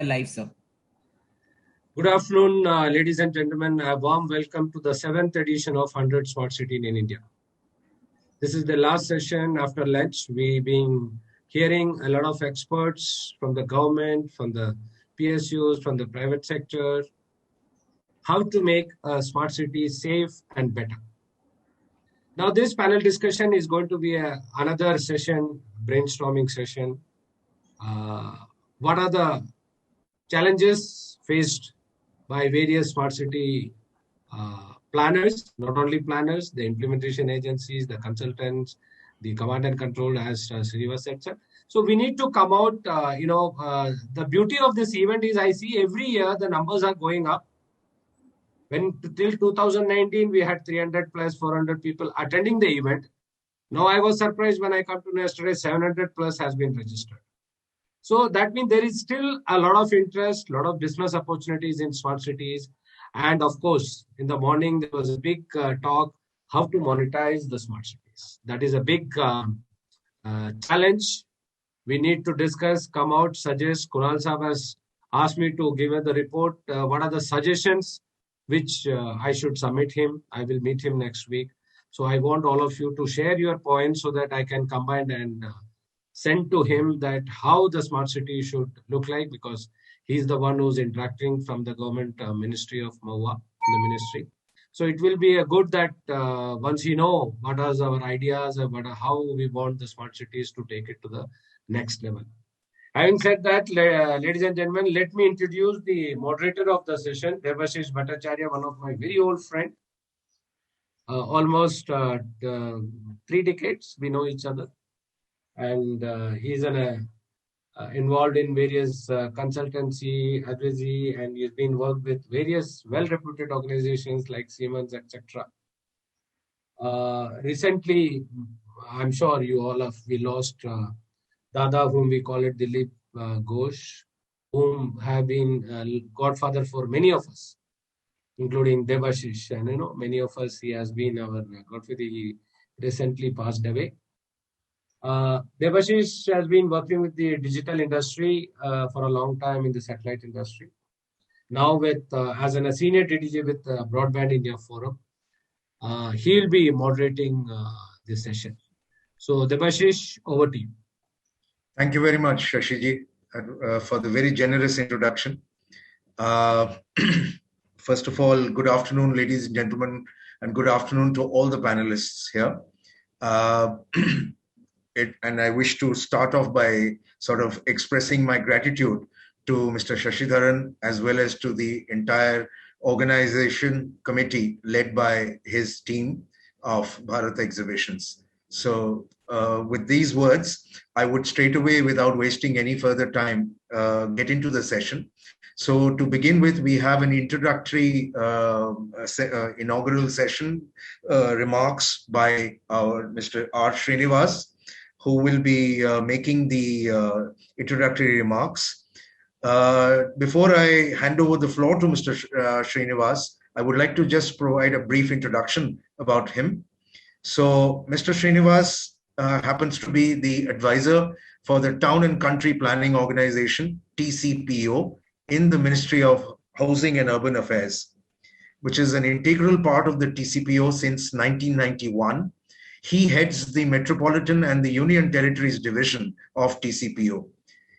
Live, sir. Good afternoon, ladies and gentlemen. A warm welcome to the 7th edition of 100 Smart City in India. This is the last session after lunch. We've been hearing a lot of experts from the government, from the PSUs, from the private sector, how to make a smart city safe and better. Now, this panel discussion is going to be another session, brainstorming session. What are the challenges faced by various smart city planners, not only planners, the implementation agencies, the consultants, the command and control, as Srinivas said, sir. So we need to come out, the beauty of this event is I see every year the numbers are going up. When till 2019, we had 300 plus 400 people attending the event. Now I was surprised when I come to know yesterday, 700 plus has been registered. So that means there is still a lot of interest, a lot of business opportunities in smart cities. And of course, in the morning, there was a big talk, how to monetize the smart cities. That is a big challenge. We need to discuss, come out, suggest. Kunal Saab has asked me to give the report. What are the suggestions which I should submit him? I will meet him next week. So I want all of you to share your points so that I can combine and send to him that how the smart city should look like, because he's the one who's interacting from the government ministry of MoHUA, the ministry. So it will be a good that once you know what are our ideas about how we want the smart cities to take it to the next level. Having said that, ladies and gentlemen, let me introduce the moderator of the session, Debashish Bhattacharya, one of my very old friend. Almost 3 decades we know each other. And he's involved in various consultancy, advocacy, and he's been worked with various well-reputed organizations like Siemens, etc. Recently, I'm sure we lost Dada, whom we call it Dilip Ghosh, whom have been godfather for many of us, including Debashish, and many of us. He has been our godfather. He recently passed away. Debashish has been working with the digital industry for a long time in the satellite industry. Now as a senior DDJ with Broadband India Forum, he'll be moderating this session. So Debashish, over to you. Thank you very much, Shashiji, for the very generous introduction. First of all, good afternoon, ladies and gentlemen, and good afternoon to all the panelists here. And I wish to start off by sort of expressing my gratitude to Mr. Shashidharan, as well as to the entire organization committee led by his team of Bharat Exhibitions. So with these words, I would straight away, without wasting any further time, get into the session. So to begin with, we have an introductory inaugural session, remarks by our Mr. R. Srinivas, who will be making the introductory remarks. Before I hand over the floor to Mr. Srinivas, I would like to just provide a brief introduction about him. So Mr. Srinivas happens to be the advisor for the Town and Country Planning Organization, TCPO, in the Ministry of Housing and Urban Affairs, which is an integral part of the TCPO since 1991. He heads the Metropolitan and the Union Territories Division of TCPO.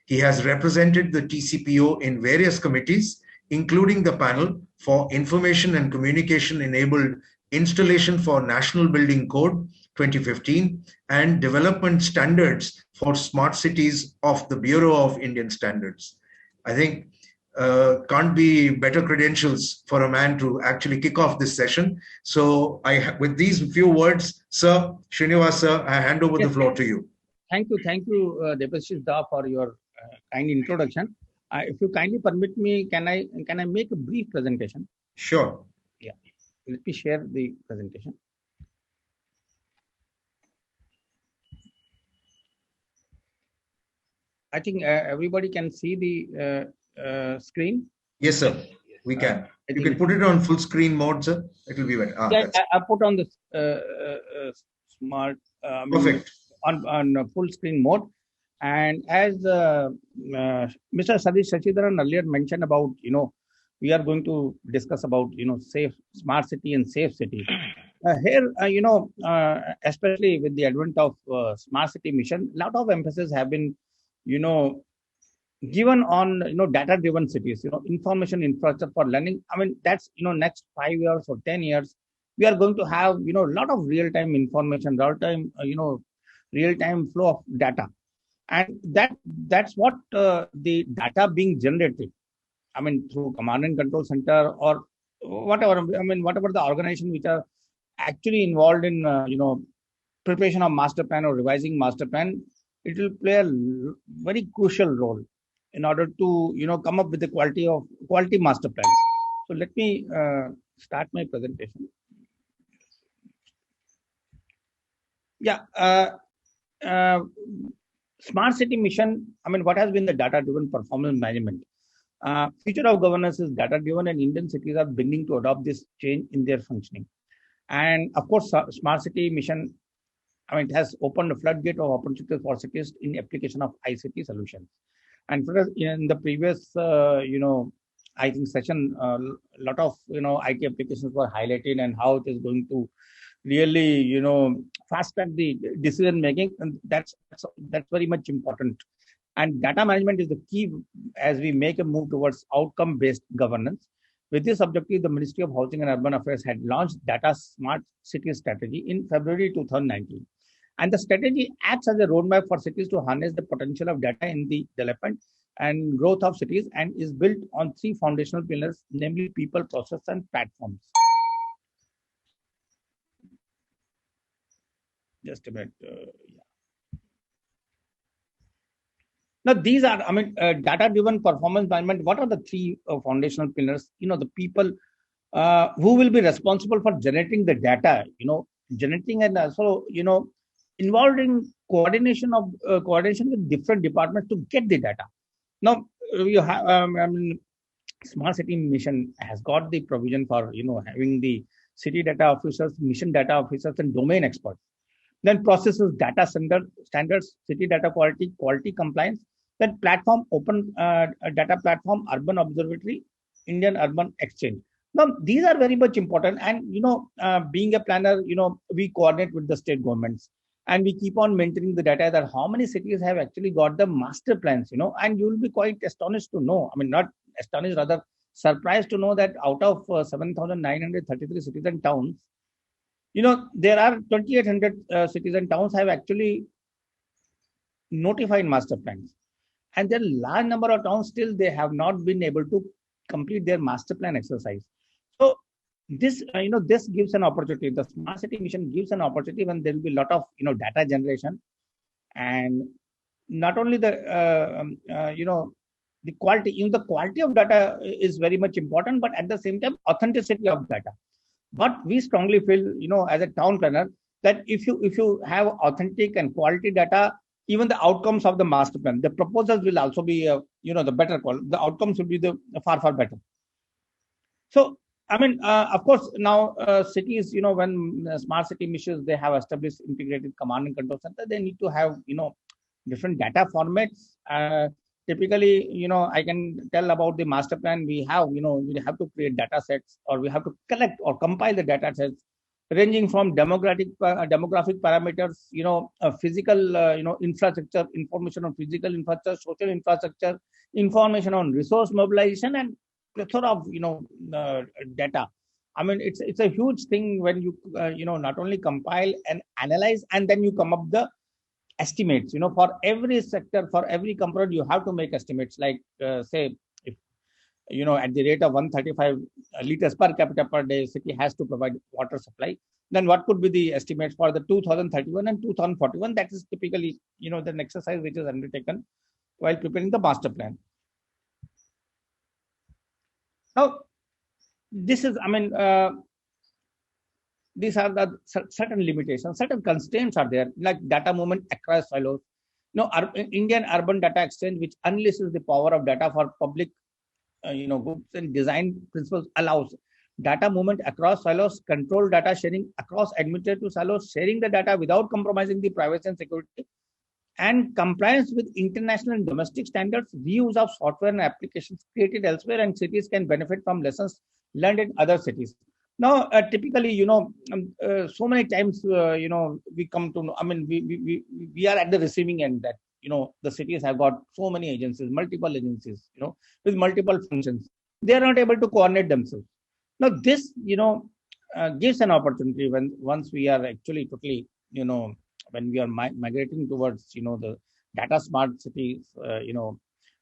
He has represented the TCPO in various committees, including the panel for Information and Communication Enabled Installation for National Building Code 2015 and Development Standards for Smart Cities of the Bureau of Indian Standards. I think can't be better credentials for a man to actually kick off this session. So with these few words, Sir Srinivas, sir, I hand over the floor to you. Thank you, Debashish Da, for your kind introduction. If you kindly permit me, can I make a brief presentation? Sure. Yeah. Let me share the presentation. I think everybody can see the screen. Yes, sir. We can. You can put it on full screen mode, sir. It will be better. I put on the smart. Perfect. On full screen mode. And as Mr. Sadish Sachidharan earlier mentioned about, we are going to discuss about, safe, smart city and safe city. Here, especially with the advent of smart city mission, a lot of emphasis have been, you know, given on, data driven cities, information infrastructure for learning. I mean, that's, next 5 years or 10 years, we are going to have, a lot of real time information, real time flow of data. And that's what the data being generated. I mean, through command and control center or whatever. I mean, whatever the organization which are actually involved in, preparation of master plan or revising master plan, it will play a very crucial role in order to, come up with the quality master plan. So let me start my presentation. Yeah. Smart city mission. I mean, what has been the data driven performance management? Future of governance is data driven, and Indian cities are beginning to adopt this change in their functioning. And of course, smart city mission, I mean, it has opened a floodgate of opportunities for cities in application of ICT solutions. And for us, in the previous, I think session, a lot of, IT applications were highlighted and how it is going to really, fast track the decision making. And that's very much important. And data management is the key as we make a move towards outcome-based governance. With this objective, the Ministry of Housing and Urban Affairs had launched Data Smart City Strategy in February 2019. And the strategy acts as a roadmap for cities to harness the potential of data in the development and growth of cities, and is built on 3 foundational pillars, namely people, process, and platforms. Just a minute. Now, these are, I mean, data-driven performance management. What are the 3 foundational pillars? The people who will be responsible for generating the data, generating and also, involved in coordination with different departments to get the data. Now, you have, Smart City Mission has got the provision for, having the city data officers, mission data officers, and domain experts. Then processes data standards, city data quality compliance. Then platform, open data platform, urban observatory, Indian Urban Exchange. Now, these are very much important. And, being a planner, we coordinate with the state governments. And we keep on maintaining the data that how many cities have actually got the master plans, and you will be quite astonished to know. I mean, not astonished, rather surprised to know that out of 7,933 cities and towns, there are 2,800 cities and towns have actually notified master plans. And there are large number of towns still they have not been able to complete their master plan exercise. So this, this gives an opportunity. The Smart City Mission gives an opportunity when there will be a lot of, data generation, and not only the, the quality. The quality of data is very much important, but at the same time, authenticity of data. But we strongly feel, as a town planner, that if you have authentic and quality data, even the outcomes of the master plan, the proposals will also be, the better quality. The outcomes will be the far better. So, I mean, of course, now cities, when smart city missions, they have established integrated command and control center. They need to have, different data formats. Typically, I can tell about the master plan. We have, we have to create data sets, or we have to collect or compile the data sets ranging from demographic parameters, physical, infrastructure, information on physical infrastructure, social infrastructure, information on resource mobilization, and plethora of, data. I mean, it's a huge thing when you, not only compile and analyze, and then you come up the estimates. For every sector, for every component, you have to make estimates. Like, say, if, at the rate of 135 liters per capita per day, city has to provide water supply. Then what could be the estimates for the 2031 and 2041? That is typically, the exercise which is undertaken while preparing the master plan. Now, this is, I mean, these are the certain limitations, certain constraints are there, like data movement across silos. Indian Urban Data Exchange, which unleashes the power of data for public, groups and design principles, allows data movement across silos, control data sharing across administrative silos, sharing the data without compromising the privacy and security, and compliance with international and domestic standards, reuse of software and applications created elsewhere, and cities can benefit from lessons learned in other cities. Now, typically, so many times, we come to know, I mean, we are at the receiving end that, the cities have got so many agencies, multiple agencies, with multiple functions. They are not able to coordinate themselves. Now, this, gives an opportunity when once we are actually totally, when we are migrating towards, the data smart cities,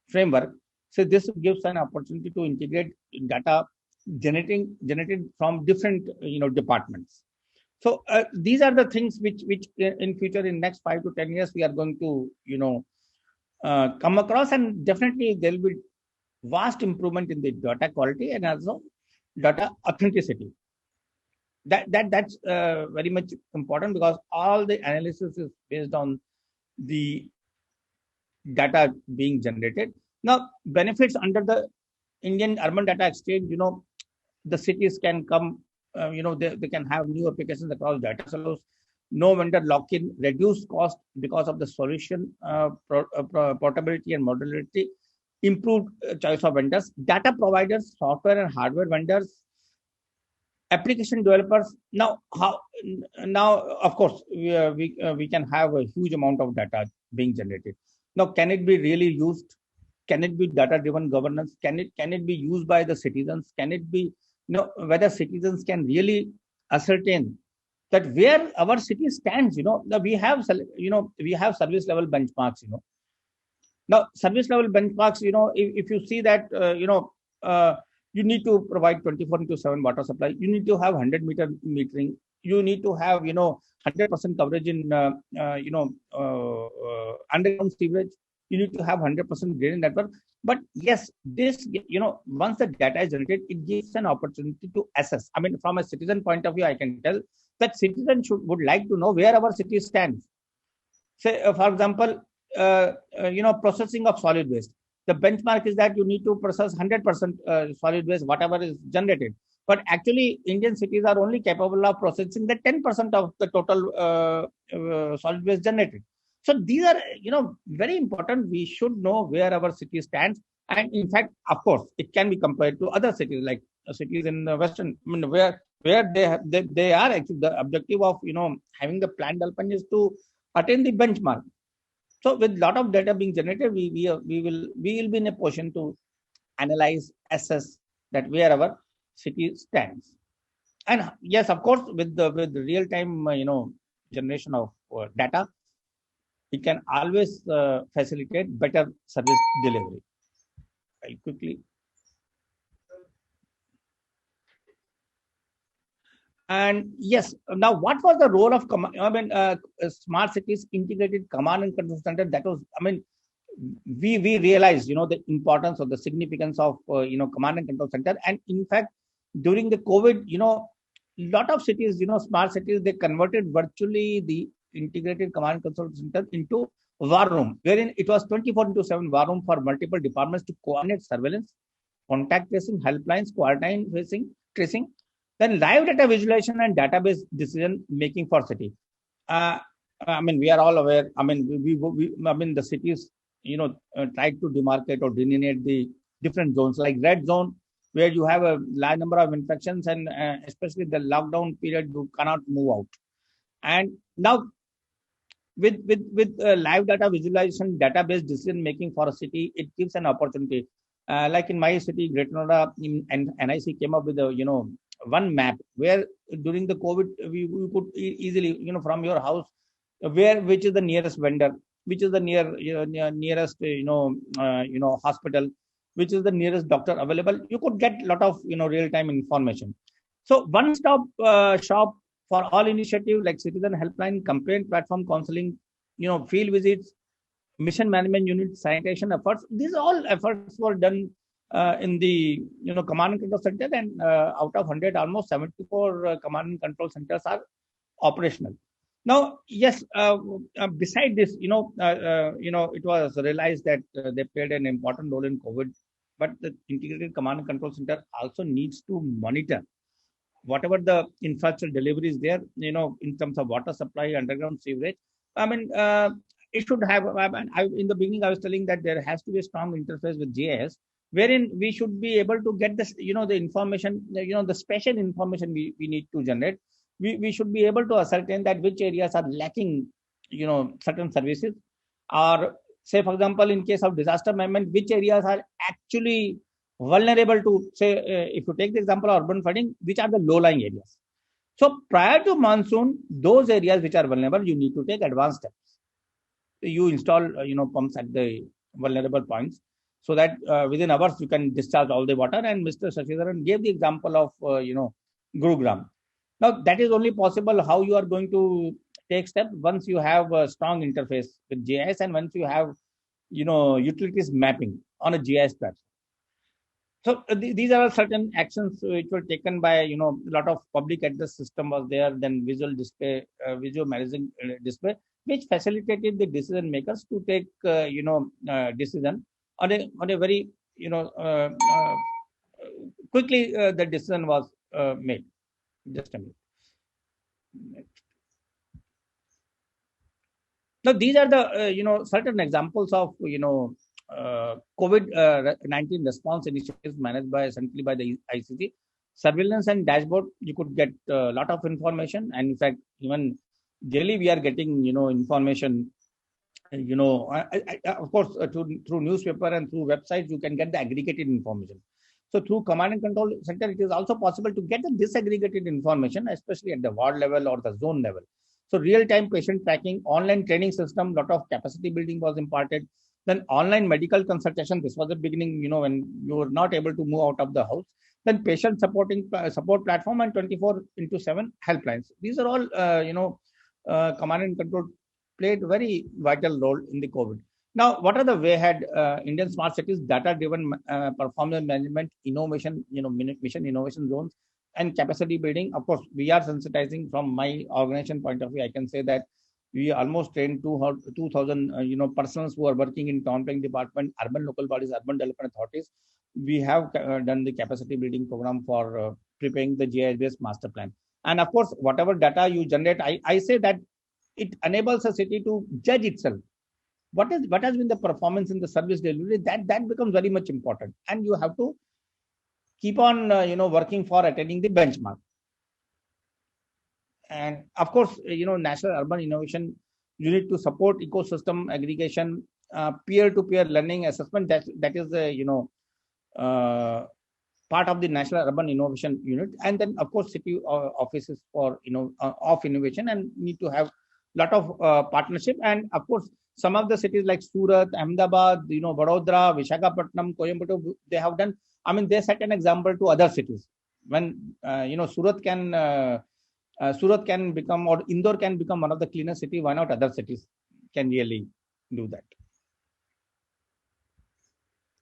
framework. So this gives an opportunity to integrate data generated from different, departments. So these are the things which in future, in next 5 to 10 years, we are going to, come across, and definitely there will be vast improvement in the data quality and also data authenticity. That's very much important, because all the analysis is based on the data being generated. Now, benefits under the Indian Urban Data Exchange, the cities can come, they can have new applications across data silos, no vendor lock-in, reduced cost because of the solution portability and modularity, improved choice of vendors, data providers, software and hardware vendors, application developers. Now, of course, we can have a huge amount of data being generated. Now, can it be really used? Can it be data-driven governance? Can it be used by the citizens? Can it be, whether citizens can really ascertain that where our city stands? We have service level benchmarks. Now, service level benchmarks. If you see that, you need to provide 24/7 water supply. You need to have 100-meter metering. You need to have 100% coverage in underground sewerage. You need to have 100% drainage network. But yes, this, once the data is generated, it gives an opportunity to assess. I mean, from a citizen point of view, I can tell that citizens would like to know where our city stands. Say, for example, processing of solid waste. The benchmark is that you need to process 100% solid waste, whatever is generated. But actually, Indian cities are only capable of processing the 10% of the total solid waste generated. So these are, very important. We should know where our city stands. And in fact, of course, it can be compared to other cities, like cities in the Western, where they are actually, the objective of, having the planned development is to attain the benchmark. So with a lot of data being generated, we will be in a position to analyze, assess that where our city stands. And yes, of course, with the real time, generation of data, it can always facilitate better service delivery. I'll quickly. And yes, now what was the role of smart cities integrated command and control center? That was, we realized, the importance or the significance of command and control center. And in fact, during the COVID, lot of cities, smart cities, they converted virtually the integrated command and control center into war room, wherein it was 24/7 war room for multiple departments to coordinate surveillance, contact tracing, helplines, quarantine tracing, then live data visualization and database decision making for city. We are all aware. The cities, tried to demarcate or delineate the different zones, like red zone, where you have a large number of infections, and especially the lockdown period, you cannot move out. And now, with live data visualization, database decision making for a city, it gives an opportunity. Like in my city, Greater Noida, and NIC came up with a one map where during the COVID we could easily, from your house, which is the nearest vendor, which is the nearest hospital, which is the nearest doctor available. You could get a lot of real time information. So one stop shop for all initiative like citizen helpline, complaint platform, counseling, field visits, mission management unit, sanitation efforts. These all efforts were done in the command and control center, and out of 100, almost 74 command and control centers are operational. Now, yes, beside this, it was realized that they played an important role in COVID, but the integrated command and control center also needs to monitor whatever the infrastructure delivery is there, in terms of water supply, underground sewerage. it should have, in the beginning, I was telling that there has to be a strong interface with GIS, wherein we should be able to get this, the information, the special information we need to generate. We should be able to ascertain that which areas are lacking, certain services, or say, for example, in case of disaster management, which areas are actually vulnerable to, say, if you take the example of urban flooding, which are the low-lying areas. So prior to monsoon, those areas which are vulnerable, you need to take advanced steps. You install, pumps at the vulnerable points, so that within hours you can discharge all the water. And Mr. Shashidharan gave the example of, Gurugram. Now, that is only possible how you are going to take steps once you have a strong interface with GIS, and once you have, utilities mapping on a GIS platform. So these are certain actions which were taken by, a lot of public address system was there, then visual display, visual managing display, which facilitated the decision makers to take, decision on a very, quickly the decision was made. Just a minute. Now, these are the, certain examples of, COVID-19 response initiatives managed centrally by the ICT. Surveillance and dashboard, you could get a lot of information. And in fact, even daily we are getting, information, of course, through newspaper and through websites, you can get the aggregated information. So through command and control center, it is also possible to get the disaggregated information, especially at the ward level or the zone level. So real-time patient tracking, online training system, lot of capacity building was imparted. Then online medical consultation, this was the beginning, when you were not able to move out of the house. Then patient support platform and 24/7 helplines. These are all, command and control played very vital role in the COVID. Now, what are the way ahead? Indian smart cities, data-driven performance management, innovation, mission innovation zones, and capacity building. Of course, we are sensitizing from my organization point of view. I can say that we almost trained 2,000, persons who are working in town planning department, urban local bodies, urban development authorities. We have done the capacity building program for preparing the GIS-based master plan. And of course, whatever data you generate, I say that it enables a city to judge itself. What has been the performance in the service delivery? That becomes very much important, and you have to keep on working for attaining the benchmark. And of course, National Urban Innovation Unit to support ecosystem aggregation, peer-to-peer learning assessment. That is the part of the National Urban Innovation Unit. And then of course, city offices for of innovation, and need to have lot of partnership. And of course, some of the cities like Surat, Ahmedabad, Vadodara, Visakhapatnam, Coimbatore, they have done. I mean, they set an example to other cities. When Surat can become, or Indore can become one of the cleanest city, why not other cities can really do that?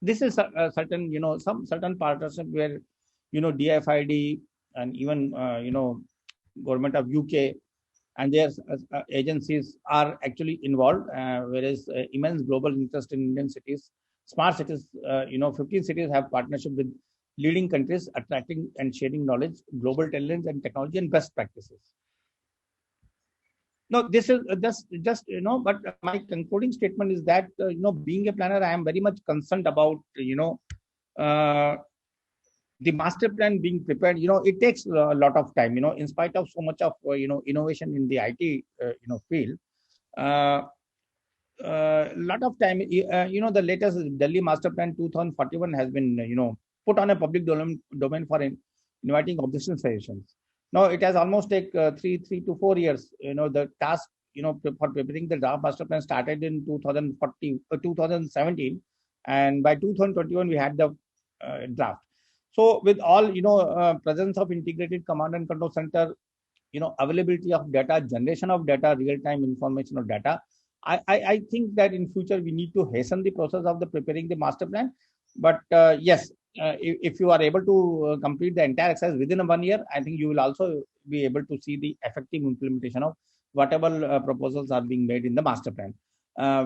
This is a certain, some certain partnership where, DFID and even, government of UK and their agencies are actually involved, whereas immense global interest in Indian cities. Smart cities, 15 cities have partnership with leading countries, attracting and sharing knowledge, global talents and technology and best practices. No, this is just but my concluding statement is that, being a planner, I am very much concerned about, the master plan being prepared. It takes a lot of time, in spite of so much of, innovation in the IT, field. Lot of time, the latest Delhi Master Plan 2041 has been, put on a public domain for inviting objection sessions. Now it has almost take 3 to 4 years. The task, for preparing the draft master plan started in 2017, and by 2021 we had the draft. So with all, presence of integrated command and control center, availability of data, generation of data, real-time information of data, I think that in future we need to hasten the process of the preparing the master plan. But yes, if you are able to complete the entire exercise within 1 year, I think you will also be able to see the effective implementation of whatever proposals are being made in the master plan.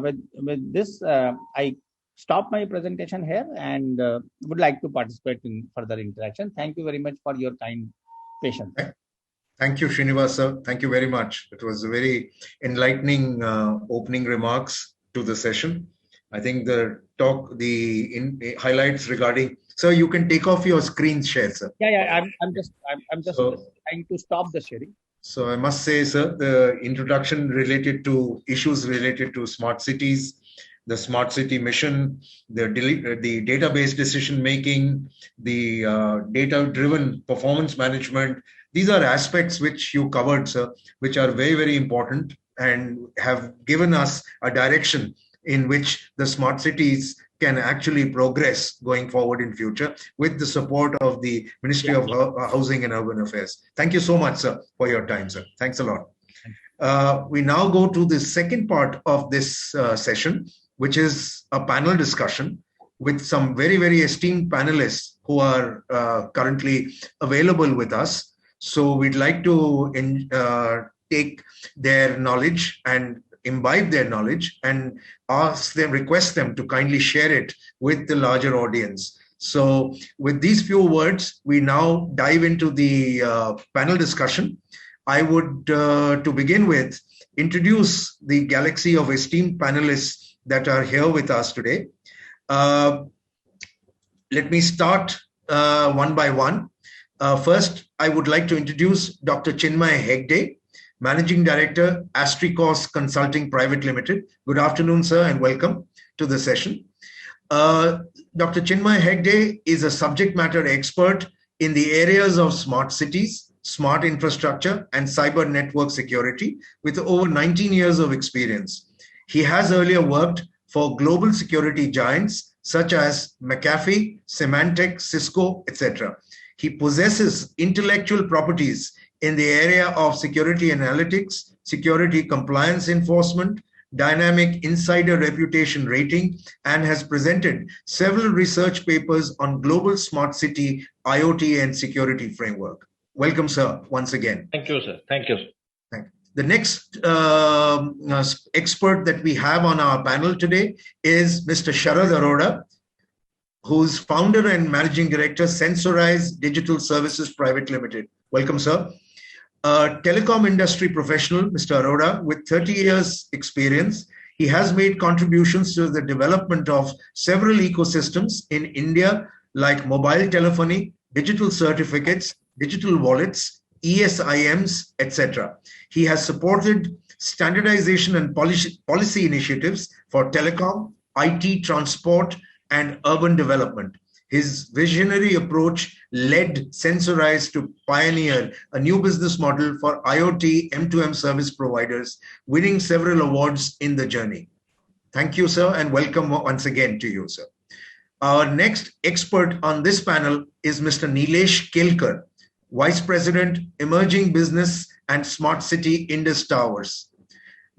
With this, I stop my presentation here and would like to participate in further interaction. Thank you very much for your kind patience. Thank you, Srinivasa. Thank you very much. It was a very enlightening opening remarks to the session. I think the highlights regarding. Sir, you can take off your screen share, sir. Yeah. I'm just trying to stop the sharing. So I must say, sir, the introduction related to issues related to smart cities, the smart city mission, the database decision making, the data-driven performance management. These are aspects which you covered, sir, which are very, very important and have given us a direction in which the smart cities can actually progress going forward in future with the support of the Ministry of Housing and Urban Affairs. Thank you so much, sir, for your time, sir. Thanks a lot. We now go to the second part of this session, which is a panel discussion with some very, very esteemed panelists who are currently available with us. So we'd like to take their knowledge and imbibe their knowledge and request them to kindly share it with the larger audience. So with these few words, we now dive into the panel discussion. I would, to begin with, introduce the galaxy of esteemed panelists that are here with us today. Let me start one by one. First, I would like to introduce Dr. Chinmay Hegde, Managing Director, Astrikos Consulting Private Limited. Good afternoon, sir, and welcome to the session. Dr. Chinmay Hegde is a subject matter expert in the areas of smart cities, smart infrastructure, and cyber network security with over 19 years of experience. He has earlier worked for global security giants such as McAfee, Symantec, Cisco, etc. He possesses intellectual properties in the area of security analytics, security compliance enforcement, dynamic insider reputation rating, and has presented several research papers on global smart city, IoT, and security framework. Welcome, sir, once again. Thank you, sir. Thank you. The next expert that we have on our panel today is Mr. Sharad Arora, who's founder and managing director, Sensorize Digital Services Private Limited. Welcome, sir. A telecom industry professional, Mr. Arora, with 30 years experience, he has made contributions to the development of several ecosystems in India, like mobile telephony, digital certificates, digital wallets, ESIMs, etc. He has supported standardization and policy initiatives for telecom, IT, transport, and urban development. His visionary approach led Sensorize to pioneer a new business model for IoT M2M service providers, winning several awards in the journey. Thank you, sir, and welcome once again to you, sir. Our next expert on this panel is Mr. Nilesh Kelkar, Vice President, Emerging Business and Smart City Indus Towers.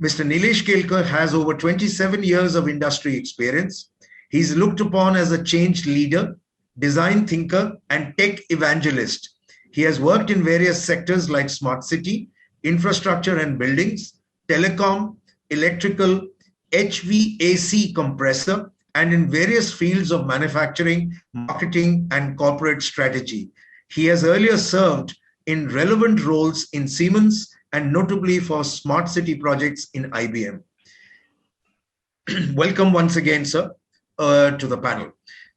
Mr. Nilesh Kelkar has over 27 years of industry experience. He's looked upon as a change leader, design thinker, and tech evangelist. He has worked in various sectors like smart city, infrastructure and buildings, telecom, electrical, HVAC compressor, and in various fields of manufacturing, marketing, and corporate strategy. He has earlier served in relevant roles in Siemens and notably for smart city projects in IBM. Welcome once again, sir, to the panel.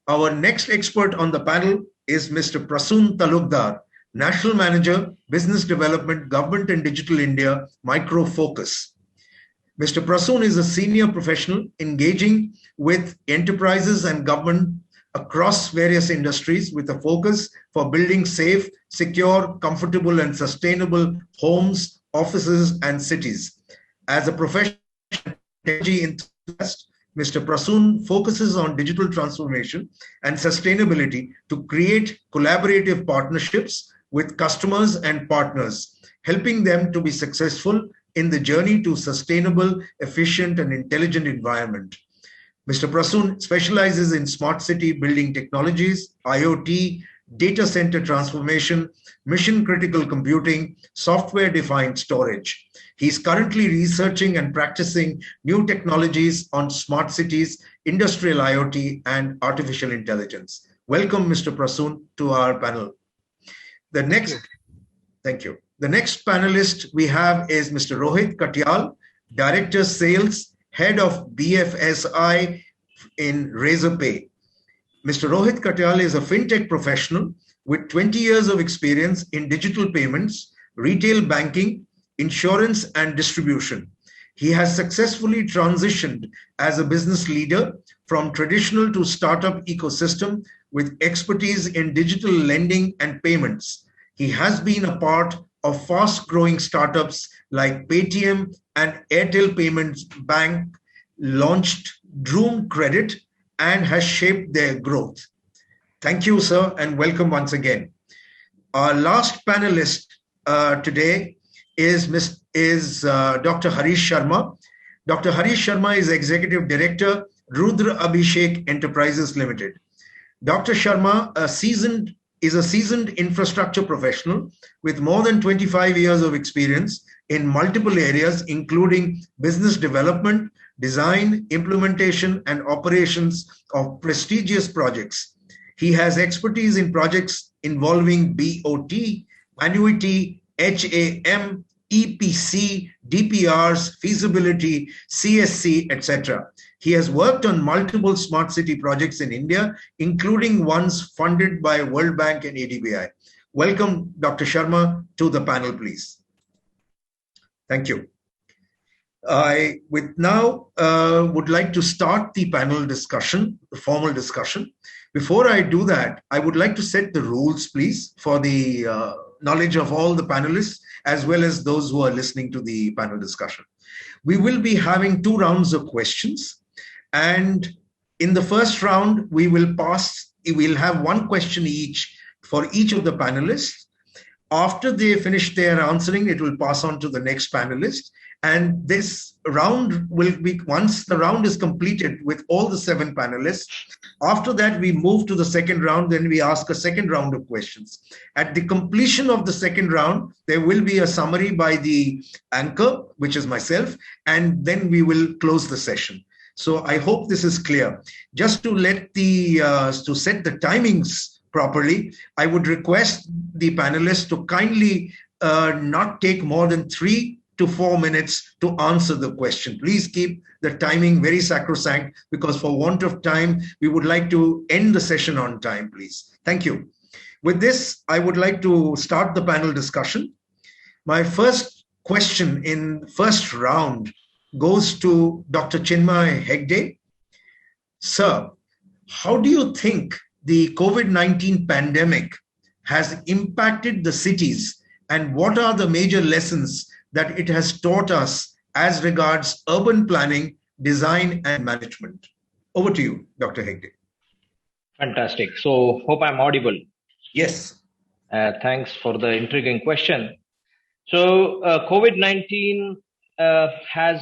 Our next expert on the panel is Mr. Prasoon Talukdar, National Manager, Business Development, Government and Digital India, Micro Focus. Mr. Prasoon is a senior professional engaging with enterprises and government across various industries with a focus for building safe, secure, comfortable, and sustainable homes, offices, and cities. As a professional technology enthusiast, Mr. Prasoon focuses on digital transformation and sustainability to create collaborative partnerships with customers and partners, helping them to be successful in the journey to sustainable, efficient, and intelligent environment. Mr. Prasoon specializes in smart city building technologies, IoT, data center transformation, mission-critical computing, software-defined storage. He's currently researching and practicing new technologies on smart cities, industrial IoT, and artificial intelligence. Welcome, Mr. Prasoon, to our panel. Thank you. The next panelist we have is Mr. Rohit Katyal, Director Sales, Head of BFSI in Razorpay. Mr. Rohit Katyal is a fintech professional with 20 years of experience in digital payments, retail banking, insurance, and distribution. He has successfully transitioned as a business leader from traditional to startup ecosystem with expertise in digital lending and payments. He has been a part of fast-growing startups like Paytm and Airtel Payments Bank, launched Droom Credit, and has shaped their growth. Thank you, sir, and welcome once again. Our last panelist today is Dr. Harish Sharma. Dr. Harish Sharma is Executive Director, Rudra Abhishek Enterprises Limited. Dr. Sharma is a seasoned infrastructure professional with more than 25 years of experience in multiple areas, including business development, design, implementation, and operations of prestigious projects. He has expertise in projects involving BOT, annuity, HAM, EPC, DPRs, feasibility, CSC, etc. He has worked on multiple smart city projects in India, including ones funded by World Bank and ADBI. Welcome, Dr. Sharma, to the panel, please. Thank you. I would like to start the panel discussion, the formal discussion. Before I do that, I would like to set the rules, please, for the knowledge of all the panelists, as well as those who are listening to the panel discussion. We will be having 2 rounds of questions. And in the first round, we'll have 1 question each for each of the panelists. After they finish their answering, it will pass on to the next panelist. And this round will be, once the round is completed with all the 7 panelists, after that we move to the second round, then we ask a second round of questions. At the completion of the second round, there will be a summary by the anchor, which is myself, and then we will close the session. So I hope this is clear. Just to set the timings properly, I would request the panelists to kindly not take more than 3 to 4 minutes to answer the question. Please keep the timing very sacrosanct, because for want of time, we would like to end the session on time, please. Thank you. With this, I would like to start the panel discussion. My first question in first round goes to Dr. Chinmay Hegde. Sir, how do you think the COVID-19 pandemic has impacted the cities, and what are the major lessons that it has taught us as regards urban planning, design, and management? Over to you, Dr. Hegde. Fantastic. So, hope I'm audible. Yes. Thanks for the intriguing question. So, COVID-19 has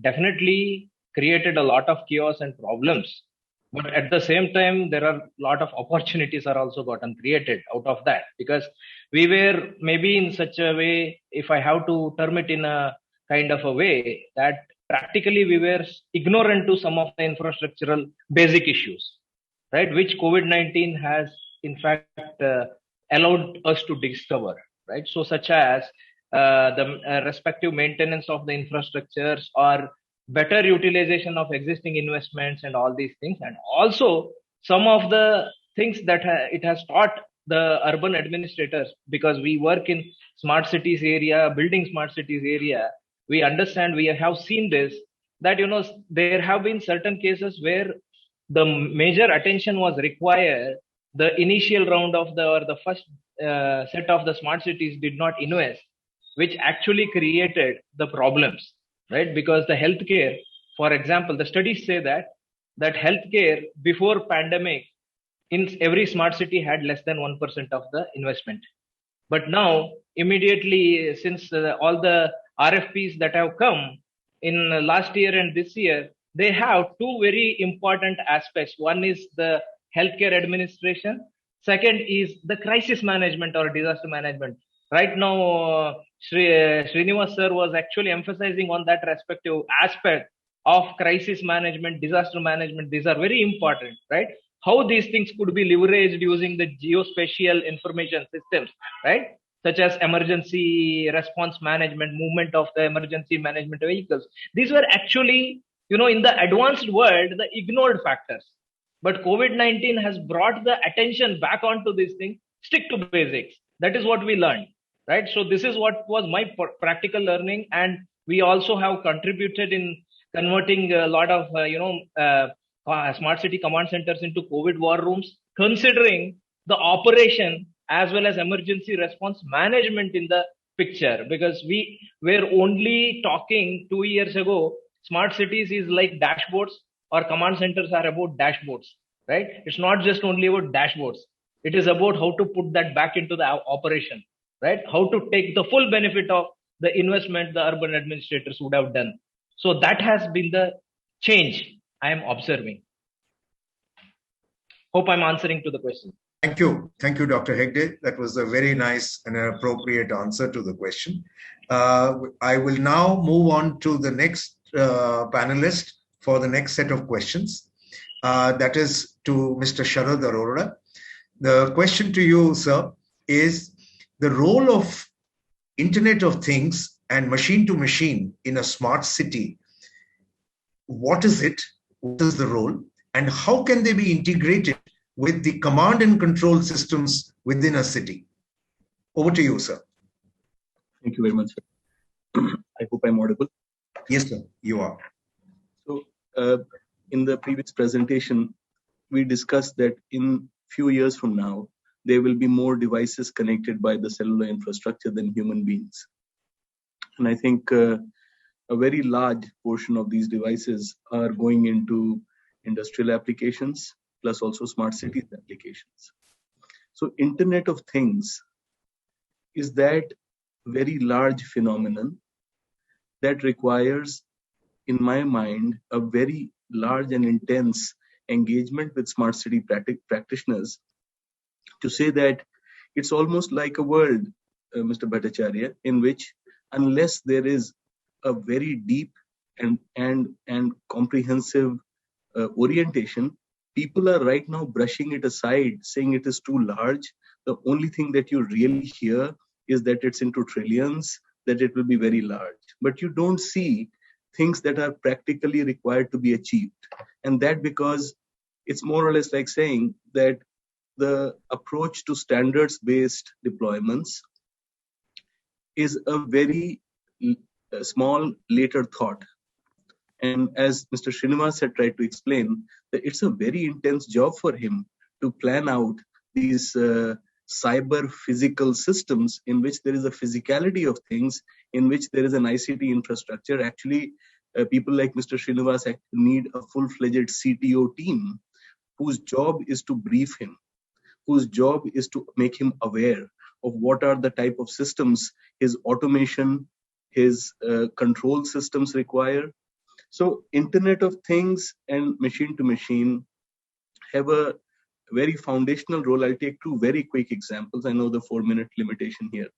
definitely created a lot of chaos and problems. But at the same time, there are a lot of opportunities are also gotten created out of that, because we were maybe in such a way, if I have to term it in a kind of a way, that practically we were ignorant to some of the infrastructural basic issues, right? Which COVID-19 has in fact allowed us to discover, right? So such as the respective maintenance of the infrastructures, or better utilization of existing investments and all these things. And also some of the things that it has taught the urban administrators, because we work in smart cities area, building smart cities area, we understand, we have seen this, that, there have been certain cases where the major attention was required. The initial round of the first set of the smart cities did not invest, which actually created the problems. Right? Because the healthcare, for example, the studies say that healthcare before pandemic in every smart city had less than 1% of the investment. But now, immediately, since all the RFPs that have come in last year and this year, they have 2 very important aspects. One is the healthcare administration. Second is the crisis management or disaster management. Right now, Srinivas sir was actually emphasizing on that respective aspect of crisis management, disaster management. These are very important, right? How these things could be leveraged using the geospatial information systems, right? such as emergency response management, movement of the emergency management vehicles. These were actually, in the advanced world, the ignored factors. But COVID-19 has brought the attention back onto this thing. Stick to basics. That is what we learned, right? So this is what was my practical learning, and we also have contributed in converting a lot of, smart city command centers into COVID war rooms, considering the operation as well as emergency response management in the picture, because we were only talking 2 years ago, smart cities is like dashboards, or command centers are about dashboards, right? It's not just only about dashboards. It is about how to put that back into the operation, right? How to take the full benefit of the investment the urban administrators would have done. So that has been the change I am observing. Hope I'm answering to the question. Thank you, Dr. Hegde. That was a very nice and an appropriate answer to the question. I will now move on to the next panelist for the next set of questions. That is to Mr. Sharad Arora. The question to you, sir, is the role of Internet of Things and machine to machine in a smart city. What is it? What is the role? And how can they be integrated with the command and control systems within a city? Over to you, sir. Thank you very much, sir. I hope I'm audible. Yes, sir, you are. So, in the previous presentation, we discussed that in few years from now, there will be more devices connected by the cellular infrastructure than human beings. And I think a very large portion of these devices are going into industrial applications, plus also smart cities applications. So Internet of Things is that very large phenomenon that requires, in my mind, a very large and intense engagement with smart city practitioners to say that it's almost like a world, Mr. Bhattacharya, in which unless there is a very deep and comprehensive orientation, people are right now brushing it aside, saying it is too large. The only thing that you really hear is that it's into trillions, that it will be very large. But you don't see things that are practically required to be achieved. And that because it's more or less like saying that the approach to standards-based deployments is a very small later thought. And as Mr. Srinivas had tried to explain, that it's a very intense job for him to plan out these cyber physical systems in which there is a physicality of things, in which there is an ICT infrastructure. Actually, people like Mr. Srinivas need a full-fledged CTO team whose job is to brief him, whose job is to make him aware of what are the type of systems his automation, his control systems require. So Internet of Things and machine to machine have a very foundational role. I'll take two very quick examples. I know the 4-minute limitation here.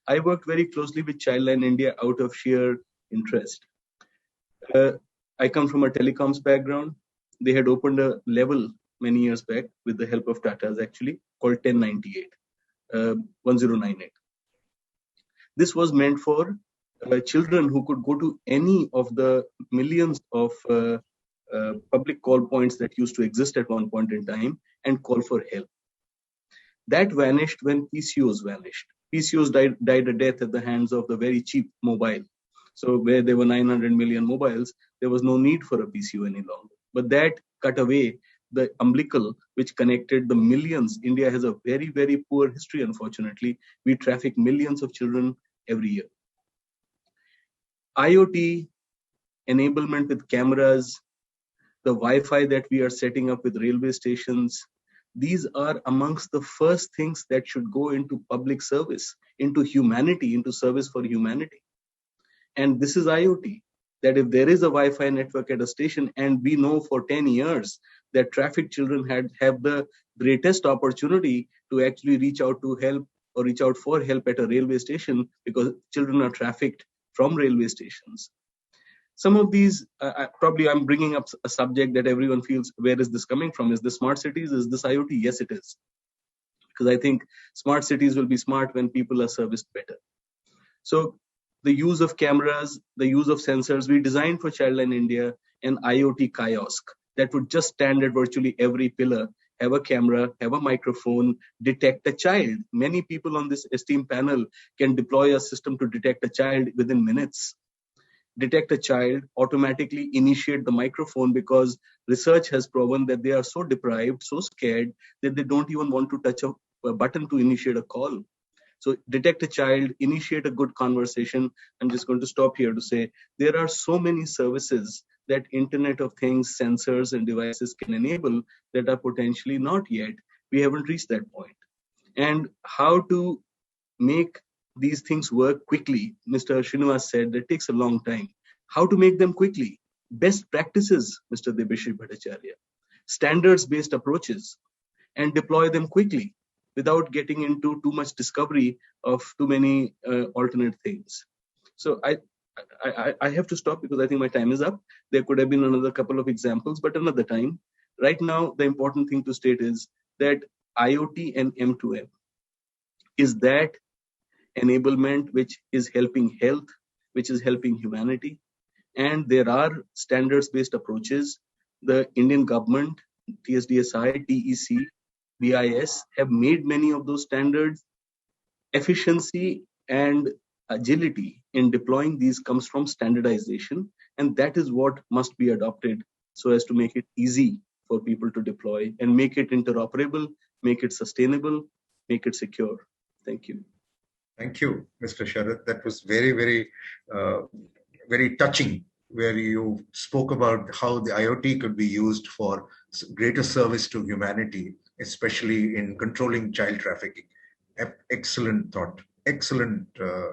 I worked very closely with Childline India out of sheer interest. I come from a telecoms background. They had opened a level many years back with the help of Tata's actually, called 1098. This was meant for children who could go to any of the millions of public call points that used to exist at one point in time and call for help. That vanished when PCOs vanished. PCOs died a death at the hands of the very cheap mobile. So where there were 900 million mobiles, there was no need for a PCO any longer. But that cut away the umbilical which connected the millions. India has a very, very poor history, unfortunately. We traffic millions of children every year. IoT enablement with cameras, the Wi-Fi that we are setting up with railway stations, these are amongst the first things that should go into public service, into humanity, into service for humanity. And this is IoT, that if there is a Wi-Fi network at a station, and we know for 10 years that trafficked children have the greatest opportunity to actually reach out to help or reach out for help at a railway station because children are trafficked from railway stations. Some of these, probably I'm bringing up a subject that everyone feels, where is this coming from? Is this smart cities? Is this IoT? Yes, it is. because I think smart cities will be smart when people are serviced better. So the use of cameras, the use of sensors, we designed for Childline India an IoT kiosk that would just stand at virtually every pillar, have a camera, have a microphone, detect a child. Many people on this esteemed panel can deploy a system to detect a child within minutes. Detect a child, automatically initiate the microphone, because research has proven that they are so deprived, so scared, that they don't even want to touch a button to initiate a call. So detect a child, initiate a good conversation. I'm just going to stop here to say there are so many services that Internet of Things, sensors and devices can enable that are potentially not yet. We haven't reached that point. And how to make these things work quickly, Mr. Srinivas said, that takes a long time. How to make them quickly? Best practices, Mr. Debashri Bhattacharya. Standards-based approaches, and deploy them quickly without getting into too much discovery of too many alternate things. So I have to stop because I think my time is up. There could have been another couple of examples, but another time. Right now, the important thing to state is that IoT and M2M is that enablement which is helping health, which is helping humanity. And there are standards-based approaches. The Indian government, TSDSI, TEC, BIS have made many of those standards. Efficiency and agility in deploying these comes from standardization, and that is what must be adopted so as to make it easy for people to deploy and make it interoperable, make it sustainable, make it secure. Thank you. Thank you, Mr. Sharath. That was very, very, very touching, where you spoke about how the IoT could be used for greater service to humanity, especially in controlling child trafficking. Excellent thought. Excellent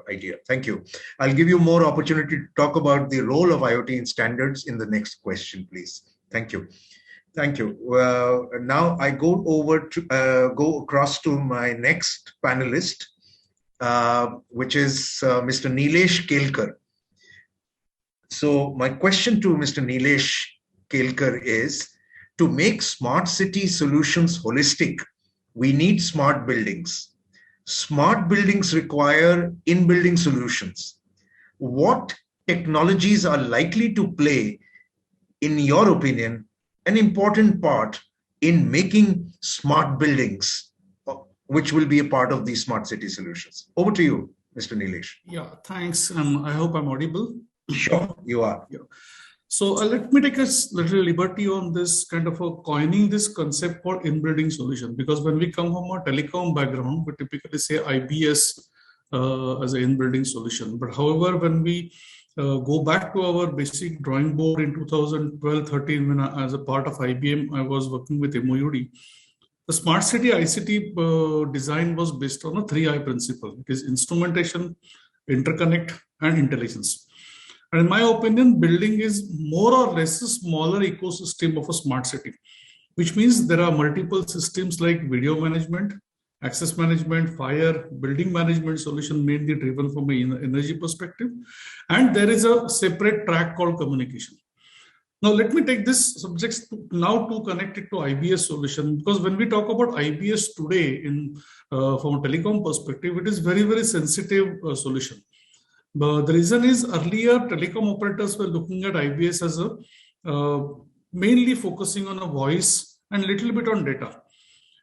idea. Thank you. I'll give you more opportunity to talk about the role of IoT in standards in the next question, please. Thank you. Thank you. Now I go across to my next panelist, which is Mr. Nilesh Kelkar. So my question to Mr. Nilesh Kelkar is, to make smart city solutions holistic, we need smart buildings. Smart buildings require in-building solutions. What technologies are likely to play, in your opinion, an important part in making smart buildings, which will be a part of these smart city solutions? Over to you, Mr. Nilesh. Yeah, thanks. I hope I'm audible. Sure, you are. Yeah. So let me take a little liberty on this kind of coining this concept for in-building solution, because when we come from a telecom background, we typically say IBS as an in-building solution. But however, when we go back to our basic drawing board in 2012-13, when as a part of IBM, I was working with MOUD. The smart city ICT design was based on a 3I principle. It is instrumentation, interconnect, and intelligence. And in my opinion, building is more or less a smaller ecosystem of a smart city, which means there are multiple systems like video management, access management, fire, building management solution mainly driven from an energy perspective. And there is a separate track called communication. Now, let me take this subject now to connect it to IBS solution, because when we talk about IBS today from a telecom perspective, it is very, very sensitive solution. But the reason is earlier telecom operators were looking at IBS as a mainly focusing on a voice and little bit on data.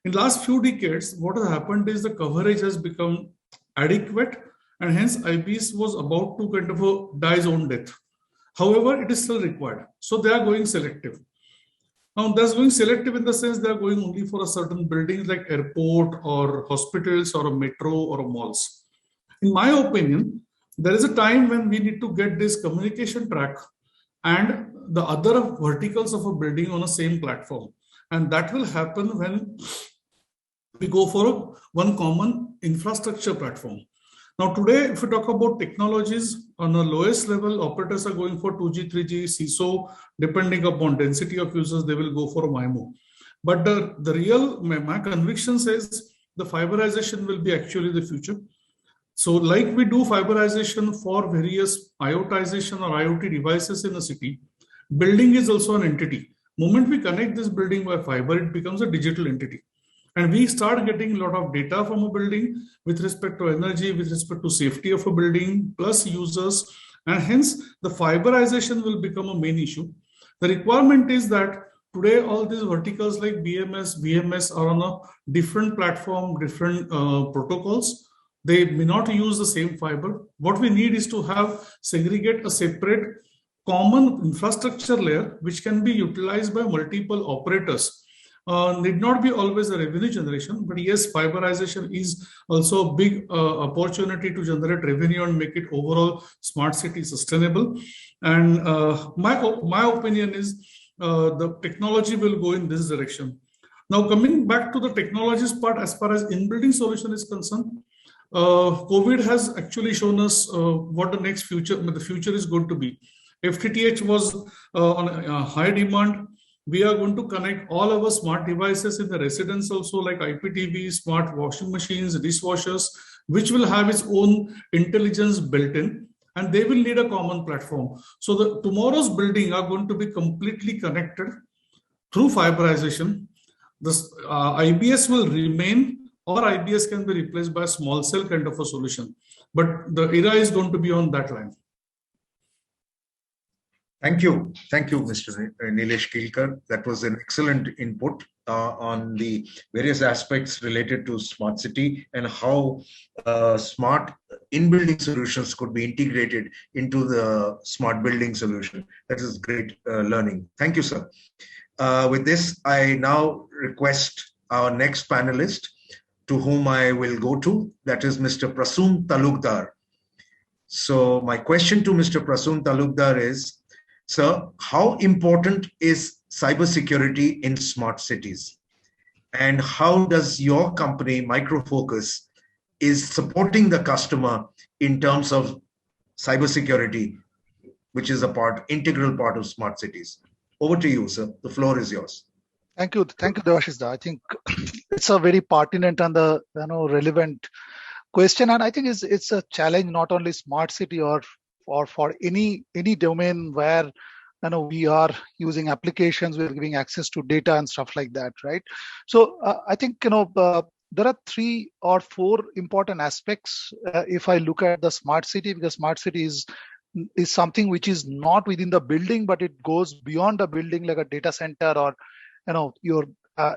In last few decades, what has happened is the coverage has become adequate, and hence IBS was about to kind of die its own death. However, it is still required. So they are going selective. Now, that's going selective in the sense they are going only for a certain buildings like airport or hospitals or a metro or a malls. In my opinion, there is a time when we need to get this communication track and the other verticals of a building on the same platform. And that will happen when we go for one common infrastructure platform. Now, today, if we talk about technologies, on the lowest level, operators are going for 2G, 3G, CISO, depending upon density of users, they will go for a MIMO. But my conviction says the fiberization will be actually the future. So like we do fiberization for various IoTization or IoT devices in a city, building is also an entity. Moment we connect this building by fiber, it becomes a digital entity. And we start getting a lot of data from a building with respect to energy, with respect to safety of a building, plus users, and hence the fiberization will become a main issue. The requirement is that today all these verticals like BMS, VMS are on a different platform, different protocols. They may not use the same fiber. What we need is to segregate a separate common infrastructure layer which can be utilized by multiple operators. Need not be always a revenue generation, but yes, fiberization is also a big opportunity to generate revenue and make it overall smart city sustainable. And my opinion is the technology will go in this direction. Now, coming back to the technologies part, as far as in-building solution is concerned, COVID has actually shown us what the future is going to be. FTTH was on a high demand. We are going to connect all our smart devices in the residence also, like IPTV, smart washing machines, dishwashers, which will have its own intelligence built in, and they will need a common platform. So the tomorrow's building are going to be completely connected through fiberization. This IBS will remain, or IBS can be replaced by a small cell kind of a solution. But the era is going to be on that line. Thank you, Mr. Nilesh Kilkar. That was an excellent input on the various aspects related to smart city and how smart in-building solutions could be integrated into the smart building solution. That is great learning. Thank you, sir. With this, I now request our next panelist, to whom I will go to, that is Mr. Prasoon Talukdar. So my question to Mr. Prasoon Talukdar is, sir, how important is cybersecurity in smart cities? And how does your company, Microfocus, is supporting the customer in terms of cybersecurity, which is integral part of smart cities? Over to you, sir. The floor is yours. Thank you, Devashish. I think it's a very pertinent and relevant question, and I think it's a challenge not only smart city or for any domain where we are using applications, we're giving access to data and stuff like that, right? So I think there are 3 or 4 important aspects if I look at the smart city, because smart city is something which is not within the building, but it goes beyond the building, like a data center or your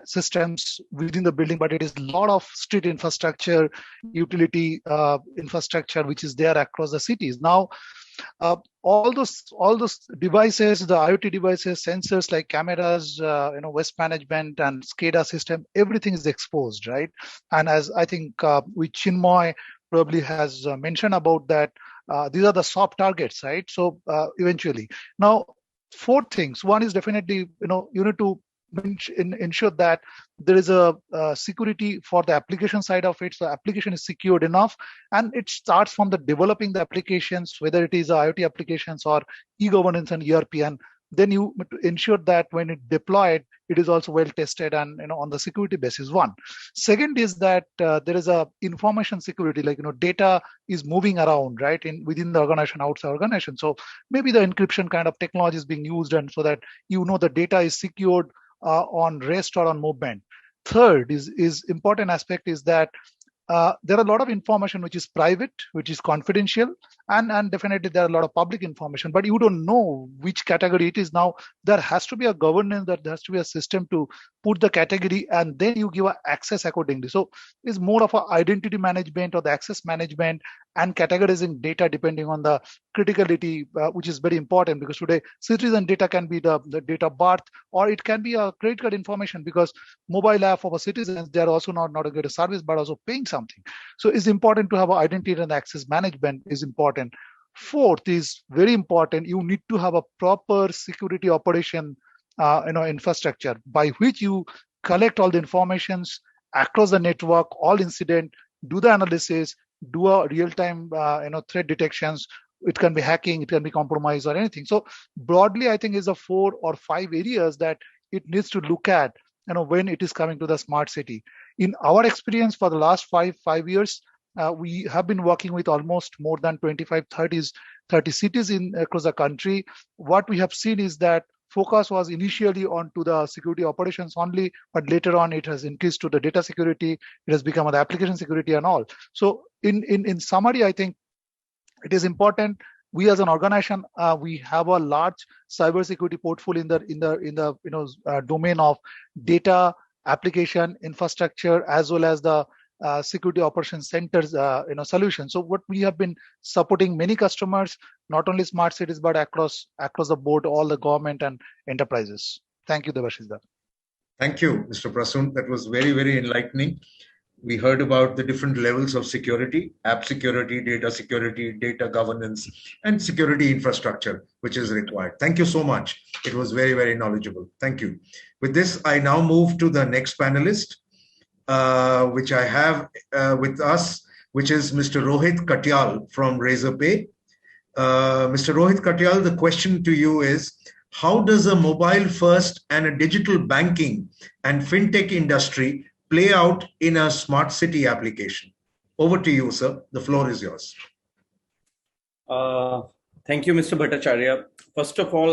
systems within the building, but it is a lot of street infrastructure, utility infrastructure, which is there across the cities. Now, all those devices, the IoT devices, sensors like cameras, waste management and SCADA system, everything is exposed, right? And as I think which Chinmoy probably has mentioned about that, these are the soft targets, right? So eventually, now 4 things. One is definitely, you need to ensure that there is a security for the application side of it, so application is secured enough, and it starts from the developing the applications, whether it is IoT applications or e-governance and ERP, and then you ensure that when it deployed, it is also well tested and on the security basis. One. Second is that there is a information security, like data is moving around, right, within the organization, outside organization. So maybe the encryption kind of technology is being used, and so that the data is secured on rest or on movement. Third is important aspect is that there are a lot of information which is private, which is confidential, and definitely there are a lot of public information, but you don't know which category it is. Now, there has to be a governance, there has to be a system to put the category, and then you give access accordingly. So it's more of an identity management or the access management and categorizing data depending on the criticality, which is very important, because today citizen data can be the date of birth, or it can be a credit card information, because mobile app of a citizens, they're also not a good service, but also paying something. So it's important to have identity and access management is important. Fourth is very important. You need to have a proper security operation, infrastructure by which you collect all the informations across the network, all incident, do the analysis, do a real-time, threat detections. It can be hacking, it can be compromise or anything. So broadly, I think is the 4 or 5 areas that it needs to look at, when it is coming to the smart city. In our experience for the last 5 years, we have been working with almost more than 25, 30 cities across the country. What we have seen is that focus was initially onto the security operations only, but later on it has increased to the data security. It has become the application security and all. So in summary, I think it is important. We as an organization, we have a large cybersecurity portfolio in the domain of data, application, infrastructure, as well as the security operations centers solution. So what we have been supporting many customers, not only smart cities but across the board, all the government and enterprises. Thank you, Debashish. Thank you, Mr. Prasoon. That was very, very enlightening. We heard about the different levels of security: app security, data governance, and security infrastructure, which is required. Thank you so much. It was very, very knowledgeable. Thank you. With this, I now move to the next panelist, which I have with us, which is Mr. Rohit Katyal from Razorpay. Mr. Rohit Katyal, the question to you is, how does a mobile first and a digital banking and fintech industry play out in a smart city application? Over to you, sir. The floor is yours. Thank you, Mr. Bhattacharya. First of all,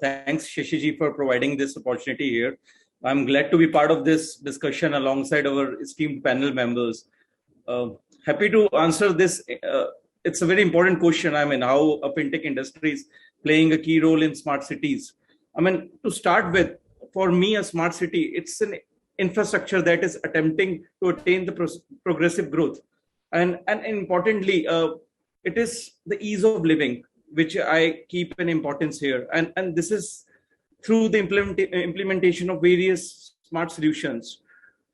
thanks, Shashiji, for providing this opportunity here. I'm glad to be part of this discussion alongside our esteemed panel members. Happy to answer this. It's a very important question. I mean, how a fintech industry is playing a key role in smart cities. I mean, to start with, for me, a smart city, it's an infrastructure that is attempting to attain the progressive growth. And importantly, it is the ease of living, which I keep an importance here. And this is through the implementation of various smart solutions.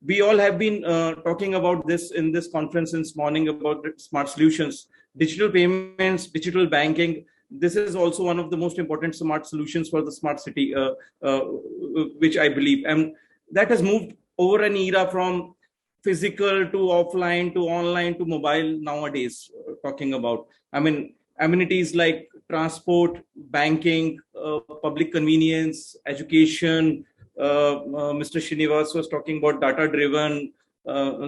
We all have been talking about this in this conference this morning about smart solutions, digital payments, digital banking. This is also one of the most important smart solutions for the smart city, which I believe. And that has moved over an era from physical to offline to online to mobile nowadays, talking about. I mean, amenities like transport, banking, public convenience, education. Mr. Srinivas was talking about data-driven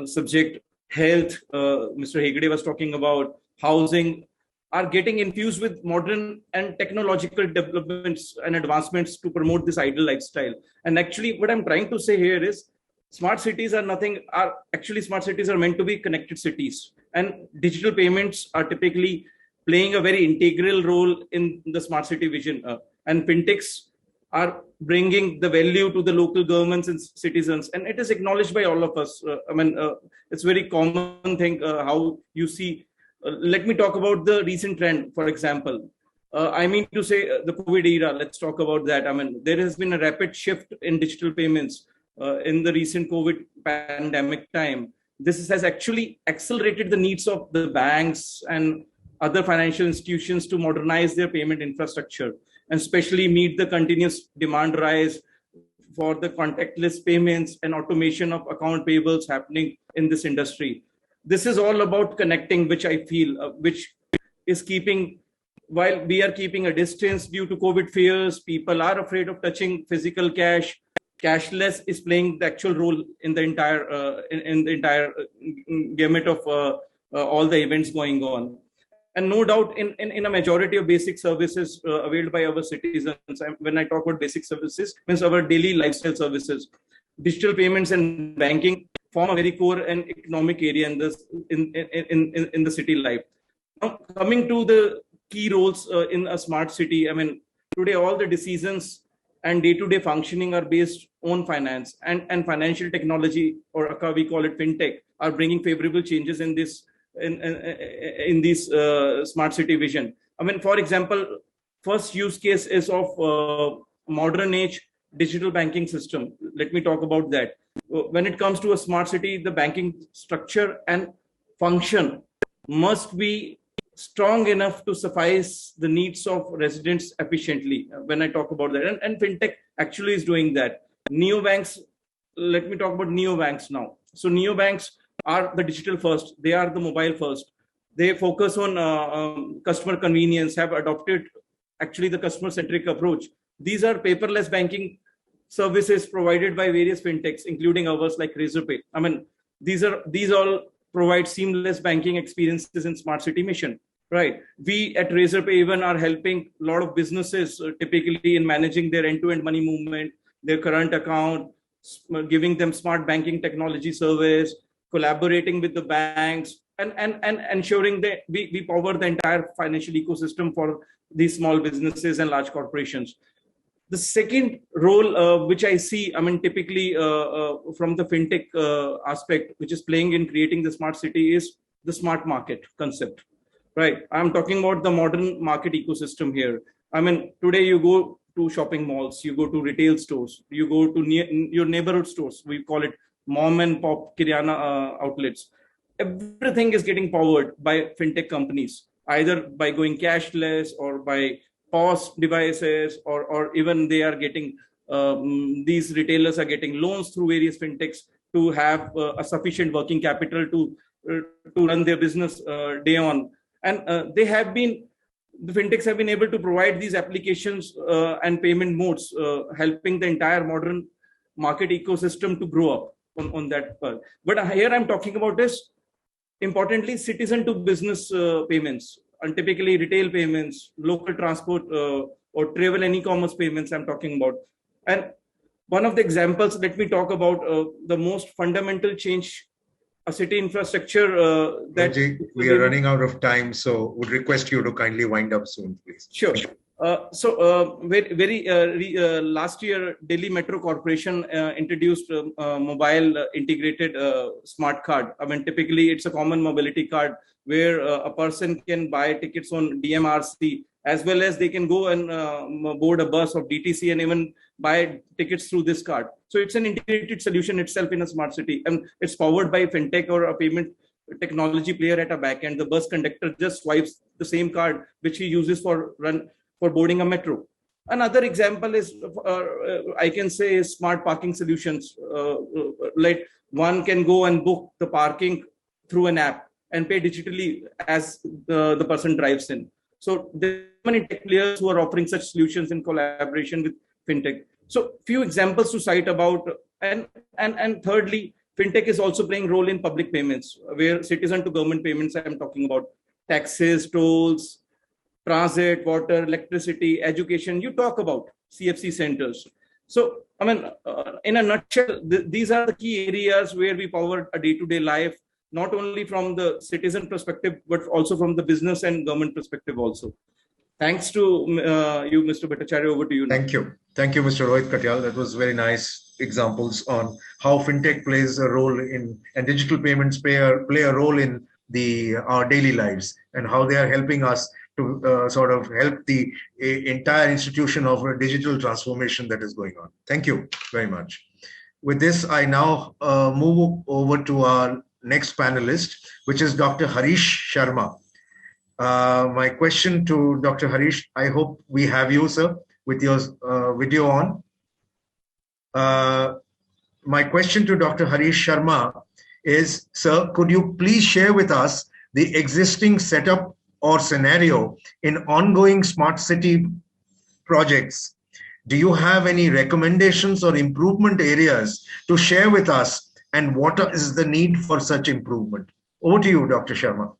subject, health. Mr. Hegde was talking about housing, are getting infused with modern and technological developments and advancements to promote this ideal lifestyle. And actually, what I'm trying to say here is, smart cities are smart cities are meant to be connected cities. And digital payments are typically playing a very integral role in the smart city vision. And fintechs are bringing the value to the local governments and citizens. And it is acknowledged by all of us. It's very common thing how you see. Let me talk about the recent trend, for example. I mean to say the COVID era, let's talk about that. I mean, there has been a rapid shift in digital payments in the recent COVID pandemic time. This has actually accelerated the needs of the banks and other financial institutions to modernize their payment infrastructure, and especially meet the continuous demand rise for the contactless payments and automation of account payables happening in this industry. This is all about connecting, which I feel, which is keeping, while we are keeping a distance due to COVID fears, people are afraid of touching physical cash. Cashless is playing the actual role in the entire gamut of all the events going on. And no doubt, in a majority of basic services availed by our citizens, when I talk about basic services, means our daily lifestyle services, digital payments and banking form a very core and economic area in the city life. Now, coming to the key roles in a smart city, I mean, today all the decisions and day-to-day functioning are based on finance and financial technology, or we call it fintech, are bringing favorable changes in this in this smart city vision. I mean, for example, first use case is of modern age digital banking system. Let me talk about that. When it comes to a smart city, the banking structure and function must be strong enough to suffice the needs of residents efficiently. When I talk about that, and fintech actually is doing that. Neobanks, let me talk about neobanks now. So neobanks are the digital first, they are the mobile first. They focus on customer convenience, have adopted actually the customer centric approach. These are paperless banking services provided by various fintechs, including ours like Razorpay. I mean, these all provide seamless banking experiences in smart city mission. right? We at Razorpay even are helping a lot of businesses typically in managing their end-to-end money movement, their current account, giving them smart banking technology service, collaborating with the banks, and ensuring that we power the entire financial ecosystem for these small businesses and large corporations. The second role which I see, I mean, typically from the fintech aspect, which is playing in creating the smart city, is the smart market concept, right? I'm talking about the modern market ecosystem here. I mean, today you go to shopping malls, you go to retail stores, you go to your neighborhood stores. We call it mom and pop Kiryana outlets. Everything is getting powered by fintech companies, either by going cashless or by POS devices, or even they are getting, these retailers are getting loans through various fintechs to have a sufficient working capital to run their business day on. And the fintechs have been able to provide these applications and payment modes, helping the entire modern market ecosystem to grow up on that part. But here I'm talking about is, importantly, citizen to business payments, and typically retail payments, local transport or travel and e-commerce payments I'm talking about. And one of the examples, let me talk about the most fundamental change a city infrastructure that we are running out of time, so would request you to kindly wind up soon, please. Sure. Last year, Delhi Metro Corporation introduced a mobile integrated smart card. I mean, typically it's a common mobility card where a person can buy tickets on DMRC, as well as they can go and board a bus of DTC and even buy tickets through this card. So it's an integrated solution itself in a smart city, and it's powered by fintech or a payment technology player at a back end. The bus conductor just swipes the same card which he uses for boarding a metro. Another example is, I can say, smart parking solutions. Like one can go and book the parking through an app and pay digitally as the person drives in. So there are many tech players who are offering such solutions in collaboration with fintech. So few examples to cite about, and thirdly, fintech is also playing role in public payments, where citizen to government payments I'm talking about, taxes, tolls, transit, water, electricity, education. You talk about CFC centers. So, I mean, in a nutshell, these are the key areas where we power a day-to-day life, not only from the citizen perspective, but also from the business and government perspective also. Thanks to you, Mr. Bhattacharya. Over to you now. Thank you. Thank you, Mr. Rohit Katyal. That was very nice examples on how fintech plays a role in, and digital payments play a role in our daily lives, and how they are helping us to sort of help the entire institution of a digital transformation that is going on. Thank you very much. With this, I now move over to our next panelist, which is Dr. Harish Sharma. My question to Dr. Harish, I hope we have you, sir, with your video on. My question to Dr. Harish Sharma is, sir, could you please share with us the existing setup or scenario in ongoing smart city projects? Do you have any recommendations or improvement areas to share with us, and what is the need for such improvement? Over to you, Dr. Sharma.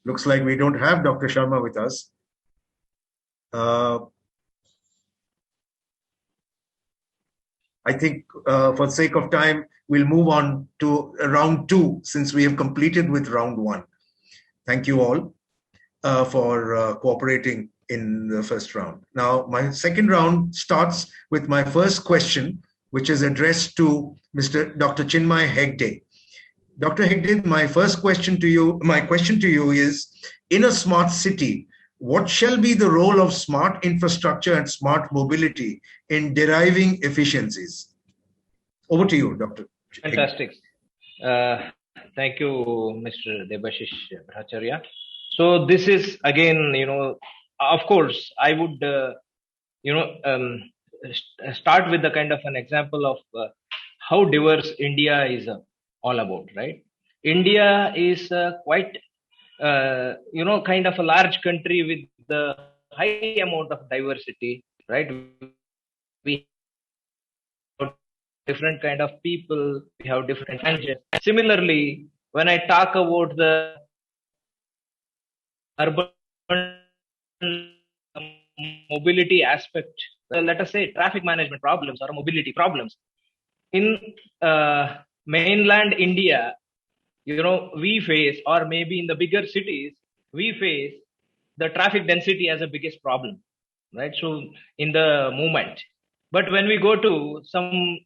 Looks like we don't have Dr. Sharma with us. I think for the sake of time, we'll move on to round 2, since we have completed with round 1. Thank you all for cooperating in the first round. Now, my second round starts with my first question, which is addressed to Dr. Chinmay Hegde. Dr. Hegde, my question to you is, in a smart city, what shall be the role of smart infrastructure and smart mobility in deriving efficiencies? Over to you, Dr. Fantastic. Thank you, Mr. Debashish Bhattacharya. So this is again, of course, I would, start with the kind of an example of how diverse India is all about, right? India is quite, kind of a large country with the high amount of diversity, right? We have different kind of people, we have different challenges. Similarly, when I talk about the urban mobility aspect, let us say traffic management problems or mobility problems. In mainland India, we face, or maybe in the bigger cities, we face the traffic density as a biggest problem, right? So in the movement. But when we go to some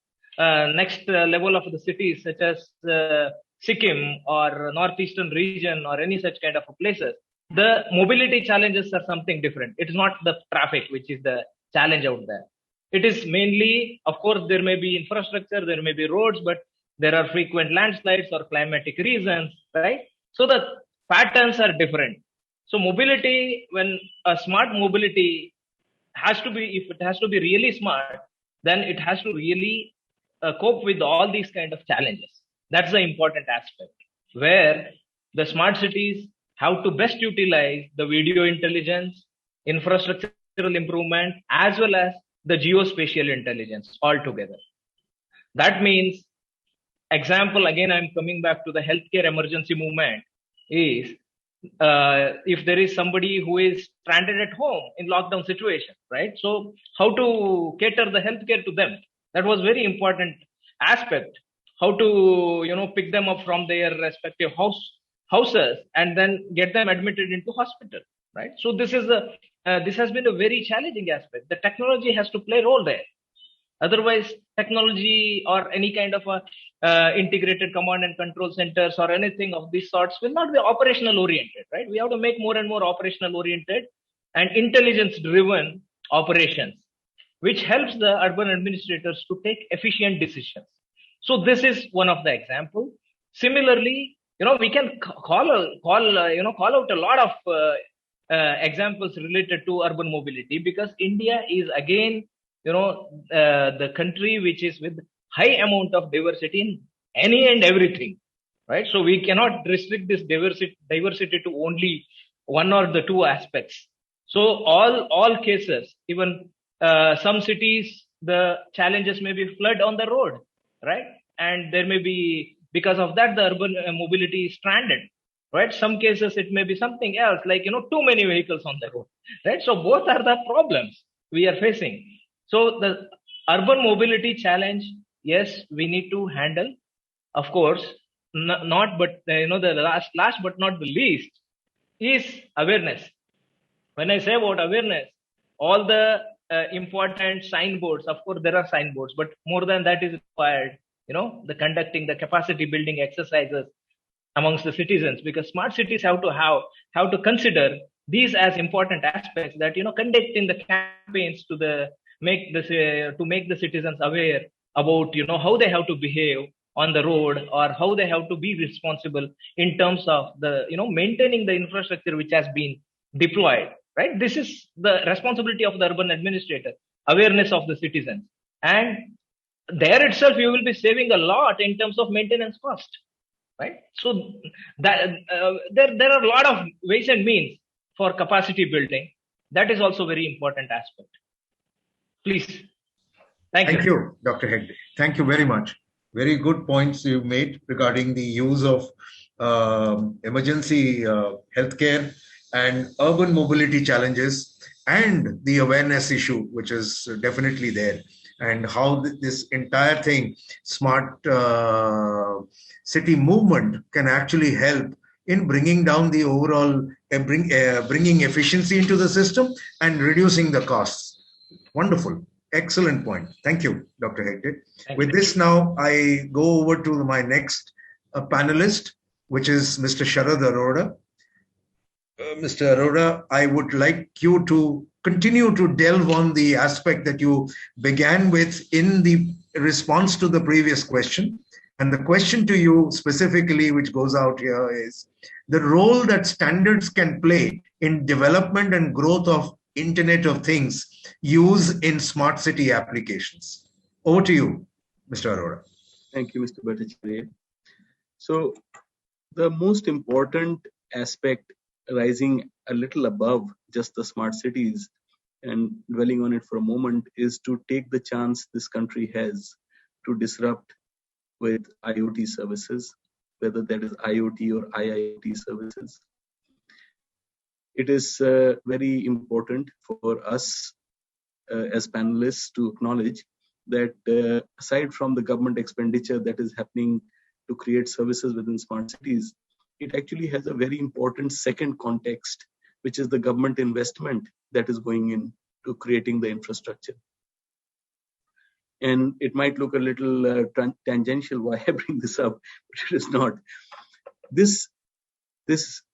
next level of the cities, such as Sikkim or northeastern region or any such kind of places, the mobility challenges are something different. It's not the traffic which is the challenge out there. It is mainly, of course, there may be infrastructure, there may be roads, but there are frequent landslides or climatic reasons, right? So the patterns are different. So mobility, when a smart mobility has to be, if it has to be really smart, then it has to really cope with all these kind of challenges. That's the important aspect, where the smart cities have to best utilize the video intelligence, infrastructural improvement, as well as the geospatial intelligence altogether. That means, example, again, I'm coming back to the healthcare emergency movement, is if there is somebody who is stranded at home in lockdown situation, right? So how to cater the healthcare to them? That was very important aspect. How to, pick them up from their respective houses and then get them admitted into hospital, right? So this has been a very challenging aspect. The technology has to play a role there. Otherwise, technology or any kind of integrated command and control centers or anything of these sorts will not be operational oriented, right? We have to make more and more operational oriented and intelligence driven operations, which helps the urban administrators to take efficient decisions. So this is one of the examples. Similarly, we can call out a lot of examples related to urban mobility, because India is again, the country which is with high amount of diversity in any and everything, right? So we cannot restrict this diversity to only one or the two aspects. So all cases, even some cities, the challenges may be flood on the road, right? And there may be, because of that, the urban mobility is stranded, right? Some cases it may be something else, like, too many vehicles on the road, right? So both are the problems we are facing. So the urban mobility challenge, yes, we need to handle, of course, the last but not the least is awareness. When I say about awareness, all the important signboards, of course, there are signboards, but more than that is required, the conducting the capacity building exercises amongst the citizens, because smart cities have to consider these as important aspects, that, conducting the campaigns to make the citizens aware about, how they have to behave on the road, or how they have to be responsible in terms of the, maintaining the infrastructure which has been deployed, right? This is the responsibility of the urban administrator, awareness of the citizens. And there itself, you will be saving a lot in terms of maintenance cost, right? So that there are a lot of ways and means for capacity building. That is also very important aspect. Please. Thank you, Dr. Hegde. Thank you very much. Very good points you made regarding the use of emergency healthcare and urban mobility challenges, and the awareness issue, which is definitely there, and how this entire thing, smart city movement, can actually help in bringing down the overall, bringing efficiency into the system and reducing the costs. Wonderful. Excellent point. Thank you, Dr. Hegde. With this now, I go over to my next panelist, which is Mr. Sharad Arora. Mr. Arora, I would like you to continue to delve on the aspect that you began with in the response to the previous question. And the question to you specifically, which goes out here, is the role that standards can play in development and growth of Internet of Things use in smart city applications. Over to you, Mr. Arora. Thank you, Mr. Bhattacharya. So the most important aspect, rising a little above just the smart cities and dwelling on it for a moment, is to take the chance this country has to disrupt with IoT services, whether that is IoT or IIoT services. It is very important for us as panelists to acknowledge that aside from the government expenditure that is happening to create services within smart cities, it actually has a very important second context, which is the government investment that is going into creating the infrastructure. And it might look a little tangential why I bring this up, but it is not. This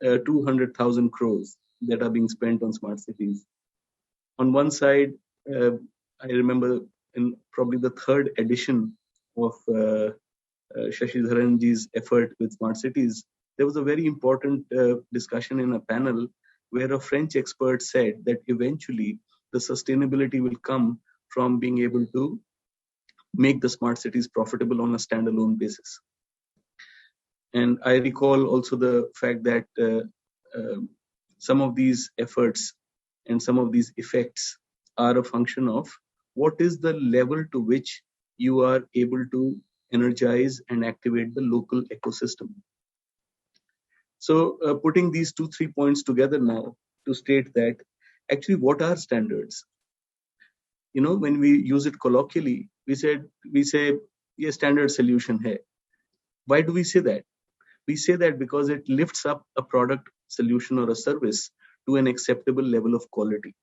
200,000 crores that are being spent on smart cities. On one side, I remember in probably the third edition of Shashidharanji's effort with smart cities, there was a very important discussion in a panel where a French expert said that eventually the sustainability will come from being able to make the smart cities profitable on a standalone basis. And I recall also the fact that some of these efforts and some of these effects are a function of what is the level to which you are able to energize and activate the local ecosystem. So putting these 2-3 points together now to state that actually what are standards? You know, when we use it colloquially, we say, yeah, standard solution hai. Why do we say that? We say that because it lifts up a product, solution, or a service to an acceptable level of quality.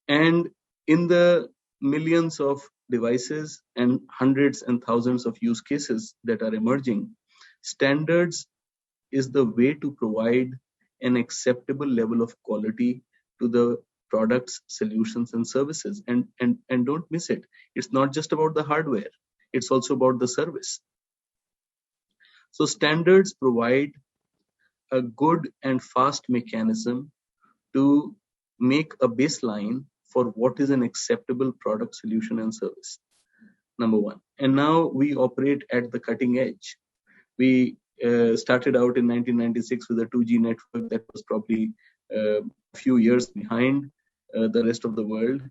And in the millions of devices and hundreds and thousands of use cases that are emerging, standards is the way to provide an acceptable level of quality to the products, solutions, and services. And don't miss it. It's not just about the hardware. It's also about the service. So standards provide a good and fast mechanism to make a baseline for what is an acceptable product, solution, and service. Number one. And now we operate at the cutting edge. We started out in 1996 with a 2G network that was probably a few years behind the rest of the world.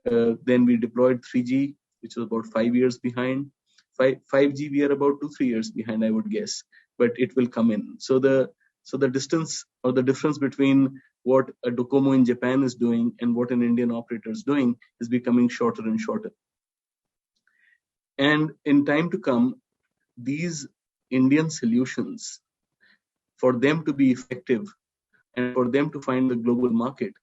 Then we deployed 3G, which was about 5 years behind. 5G, we are about 2-3 years behind, I would guess, but it will come in. So the distance or the difference between what a Docomo in Japan is doing and what an Indian operator is doing is becoming shorter and shorter. And in time to come, these Indian solutions, for them to be effective and for them to find the global market,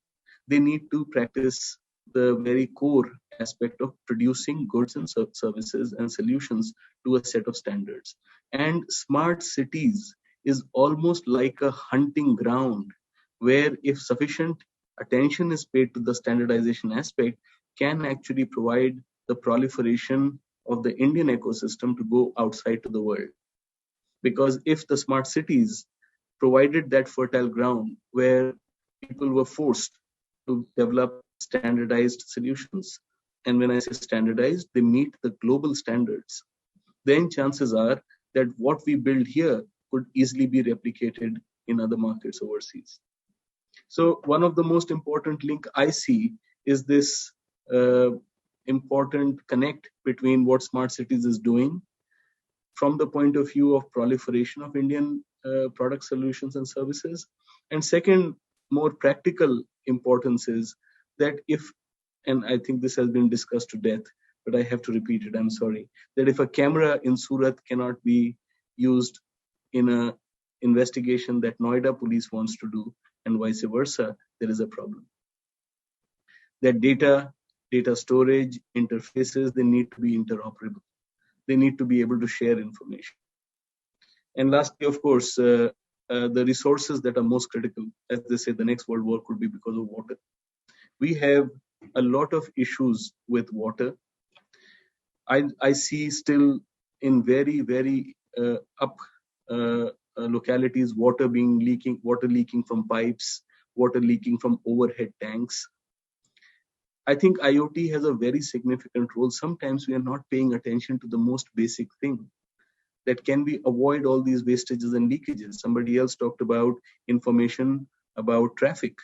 they need to practice the very core aspect of producing goods and services and solutions to a set of standards. And smart cities is almost like a hunting ground where if sufficient attention is paid to the standardization aspect, can actually provide the proliferation of the Indian ecosystem to go outside to the world. Because if the smart cities provided that fertile ground where people were forced to develop standardized solutions, and when I say standardized, they meet the global standards, then chances are that what we build here could easily be replicated in other markets overseas. So one of the most important link I see is this important connect between what smart cities is doing from the point of view of proliferation of Indian product solutions and services. And second, more practical importance is that if, and I think this has been discussed to death, but I have to repeat it, I'm sorry, that if a camera in Surat cannot be used in an investigation that Noida police wants to do, and vice versa, there is a problem. That data storage, interfaces, they need to be interoperable. They need to be able to share information. And lastly, of course, the resources that are most critical, as they say, the next world war could be because of water. We have a lot of issues with water. I see still in very, very up localities, water leaking from pipes, water leaking from overhead tanks. I think IoT has a very significant role. Sometimes we are not paying attention to the most basic thing. That can we avoid all these wastages and leakages? Somebody else talked about information about traffic.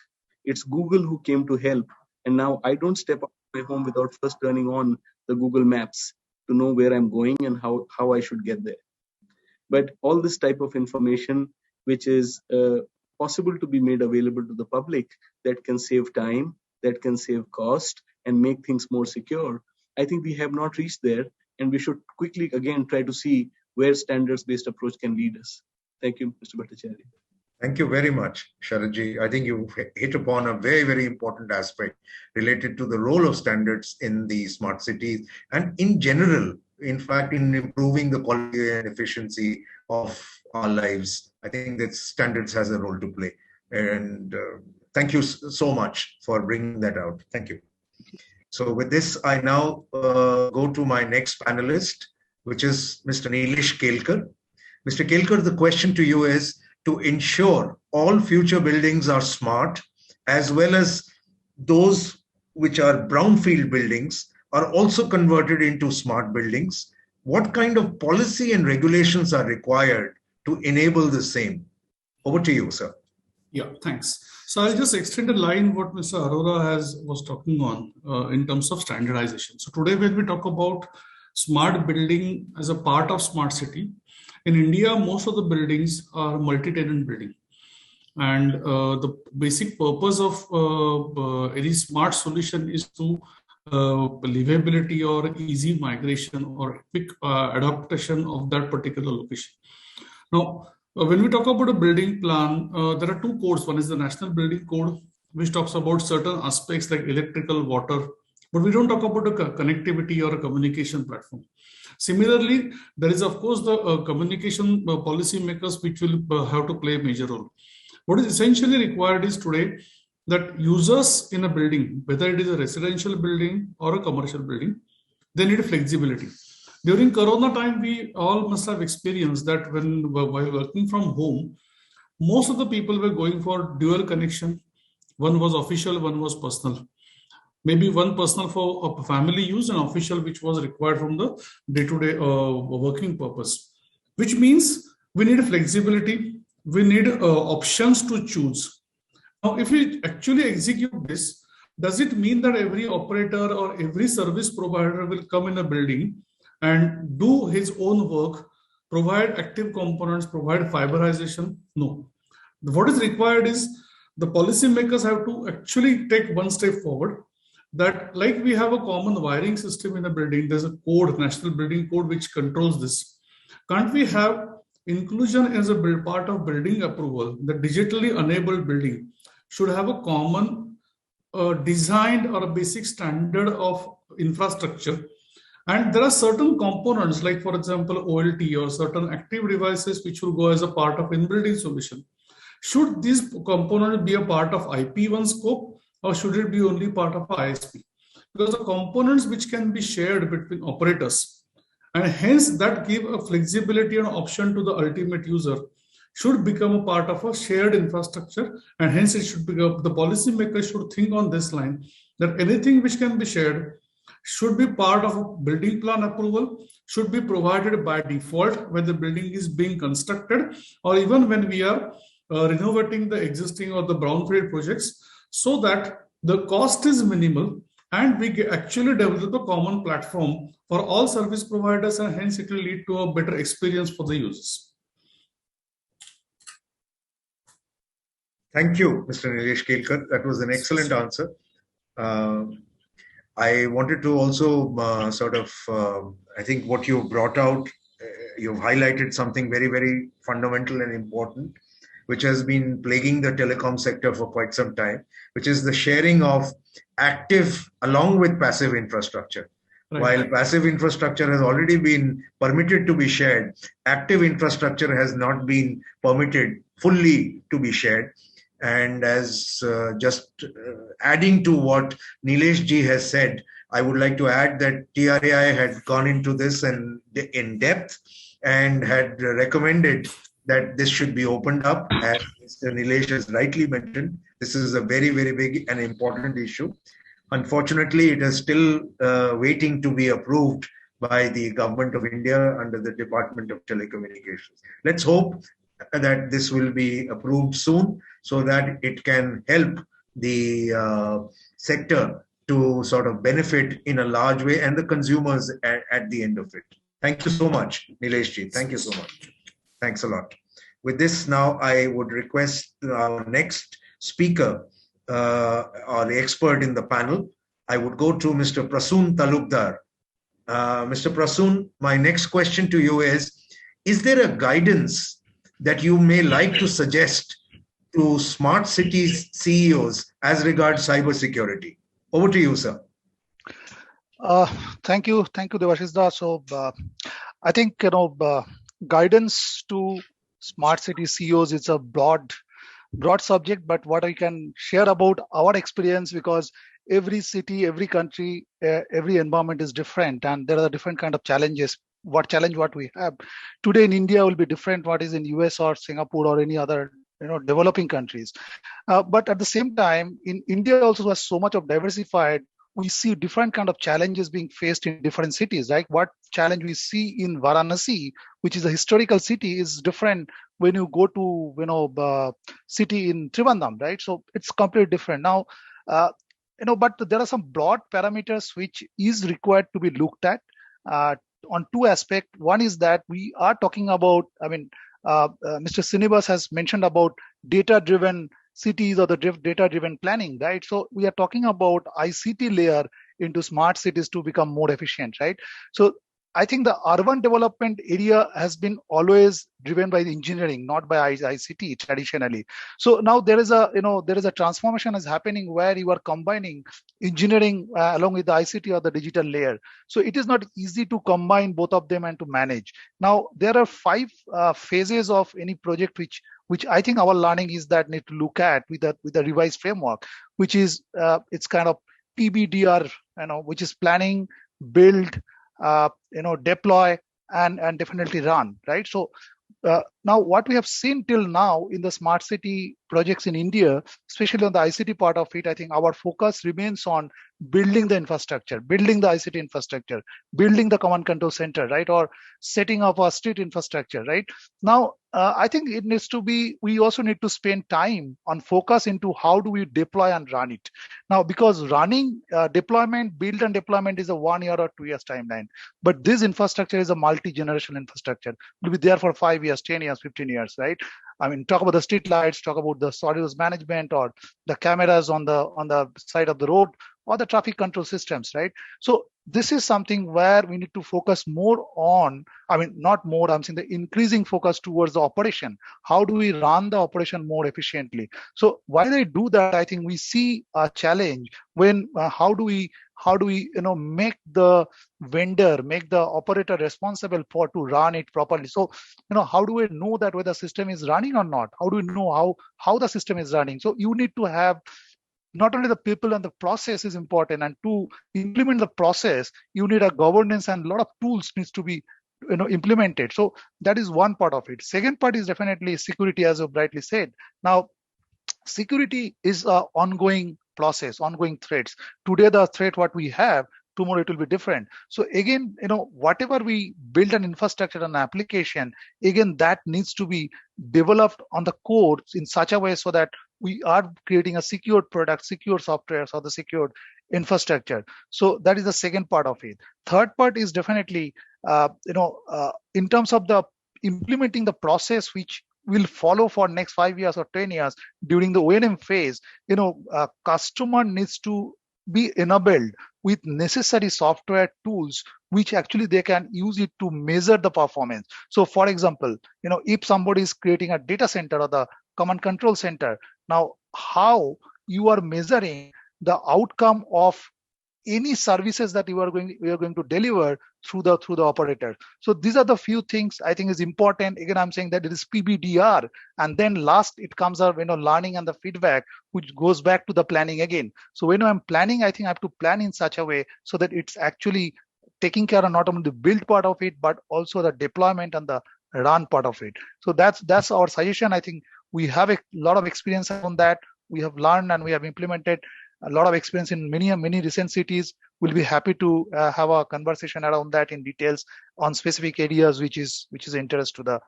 It's Google who came to help. And now I don't step out of my home without first turning on the Google Maps to know where I'm going and how I should get there. But all this type of information, which is possible to be made available to the public, that can save time, that can save cost, and make things more secure, I think we have not reached there, and we should quickly again try to see where standards-based approach can lead us. Thank you, Mr. Bhattacharya. Thank you very much, Sharadji. I think you hit upon a very, very important aspect related to the role of standards in the smart cities and in general, in fact, in improving the quality and efficiency of our lives. I think that standards has a role to play. And thank you so much for bringing that out. Thank you. So with this, I now go to my next panelist, which is Mr. Nilesh Kelkar. Mr. Kelkar, the question to you is, to ensure all future buildings are smart, as well as those which are brownfield buildings are also converted into smart buildings, what kind of policy and regulations are required to enable the same? Over to you, sir. Yeah, thanks. So I'll just extend a line what Mr. Arora was talking on in terms of standardization. So today when we talk about smart building as a part of smart city, in India, most of the buildings are multi-tenant building. And the basic purpose of any smart solution is to livability or easy migration or quick adaptation of that particular location. Now, when we talk about a building plan, there are two codes. One is the National Building Code, which talks about certain aspects like electrical, water, but we don't talk about a connectivity or a communication platform. Similarly, there is of course the communication policy makers which will have to play a major role. What is essentially required is today that users in a building, whether it is a residential building or a commercial building, they need flexibility. During Corona time, we all must have experienced that while working from home, most of the people were going for dual connection. One was official, one was personal. Maybe one personal for family use and official which was required from the day-to-day working purpose. Which means we need flexibility, we need options to choose. Now, if we actually execute this, does it mean that every operator or every service provider will come in a building and do his own work, provide active components, provide fiberization? No. What is required is the policymakers have to actually take one step forward. That like we have a common wiring system in a building, there's a code, National Building Code, which controls this. Can't we have inclusion as a part of building approval? The digitally enabled building should have a common designed or a basic standard of infrastructure. And there are certain components like, for example, OLT or certain active devices which will go as a part of in-building solution. Should these components be a part of IP1 scope, or should it be only part of ISP? Because the components which can be shared between operators, and hence that give a flexibility and option to the ultimate user, should become a part of a shared infrastructure, and hence it should become, the policymakers should think on this line, that anything which can be shared should be part of a building plan approval, should be provided by default when the building is being constructed, or even when we are renovating the existing or the brownfield projects, so that the cost is minimal and we actually develop a common platform for all service providers, and hence it will lead to a better experience for the users. Thank you, Mr. Nilesh Kelkar. That was an excellent answer. I wanted to also I think what you brought out, you've highlighted something very, very fundamental and important, which has been plaguing the telecom sector for quite some time, which is the sharing of active along with passive infrastructure. Right. While passive infrastructure has already been permitted to be shared, active infrastructure has not been permitted fully to be shared. And as adding to what Nilesh ji has said, I would like to add that TRAI had gone into this in depth and had recommended that this should be opened up. As Mr. Nilesh has rightly mentioned, this is a very, very big and important issue. Unfortunately, it is still waiting to be approved by the Government of India under the Department of Telecommunications. Let's hope that this will be approved soon so that it can help the sector to sort of benefit in a large way, and the consumers at the end of it. Thank you so much, Nileshji. Thank you so much. Thanks a lot. With this, now I would request our next speaker, or the expert in the panel. I would go to Mr. Prasoon Talukdar. Mr. Prasoon, my next question to you is there a guidance that you may like to suggest to smart cities CEOs as regards cybersecurity? Over to you, sir. Thank you, Devashish. So I think guidance to smart city CEOs is a broad subject, but what I can share about our experience, because every city, every country, every environment is different, and there are different kind of challenges. What we have today in India will be different what is in US or Singapore or any other developing countries. But at the same time, in India also has so much of diversified. We see different kind of challenges being faced in different cities. Like what challenge we see in Varanasi, which is a historical city, is different when you go to city in Trivandrum, right? So it's completely different. Now, but there are some broad parameters which is required to be looked at on two aspects. One is that we are talking about, Mr. Srinivas has mentioned about data-driven cities or the data-driven planning, right? So we are talking about ICT layer into smart cities to become more efficient, right? So I think the urban development area has been always driven by the engineering, not by ICT traditionally. So now there is a transformation is happening where you are combining engineering along with the ICT or the digital layer. So it is not easy to combine both of them and to manage. Now there are 5 phases of any project which I think our learning is that need to look at with a revised framework, which is it's kind of PBDR, which is planning, build, deploy, and definitely run, right? So now what we have seen till now in the smart city projects in India, especially on the ICT part of it, I think our focus remains on building the infrastructure, building the ICT infrastructure, building the command control center, right? Or setting up a street infrastructure, right? Now, I think it needs to be, we also need to spend time on focus into how do we deploy and run it. Now, because running deployment, build and deployment is a 1 year or 2 years timeline. But this infrastructure is a multi-generational infrastructure. It will be there for 5 years, 10 years, 15 years, right? Talk about the street lights, talk about the solid management or the cameras on the side of the road or the traffic control systems, right? So this is something where we need to focus more on, not more, I'm saying the increasing focus towards the operation. How do we run the operation more efficiently? So while I do that, I think we see a challenge when, how do we make the vendor, make the operator responsible to run it properly? So, how do we know that whether the system is running or not? How do we know how the system is running? So you need to have not only the people and the process is important, and to implement the process, you need a governance and a lot of tools needs to be implemented. So that is one part of it. Second part is definitely security, as you rightly said. Now, security is an ongoing process, ongoing threats. Today, the threat what we have, tomorrow it will be different. So again, whatever we build an infrastructure and application, again, that needs to be developed on the code in such a way so that we are creating a secured product, secure software, or the secured infrastructure. So that is the second part of it. Third part is definitely, in terms of the implementing the process which will follow for next 5 years or 10 years during the O&M phase, customer needs to be enabled with necessary software tools which actually they can use it to measure the performance. So for example, if somebody is creating a data center or the command control center, now how you are measuring the outcome of any services that we are going to deliver through the operator. So these are the few things I think is important. Again, I'm saying that it is PBDR, and then last it comes out learning and the feedback, which goes back to the planning again. So when I'm planning, I think I have to plan in such a way so that it's actually taking care of not only the build part of it, but also the deployment and the run part of it. So that's our suggestion. I think we have a lot of experience on that. We have learned and we have implemented a lot of experience in many recent cities. We'll be happy to have a conversation around that in details on specific areas which is interest to the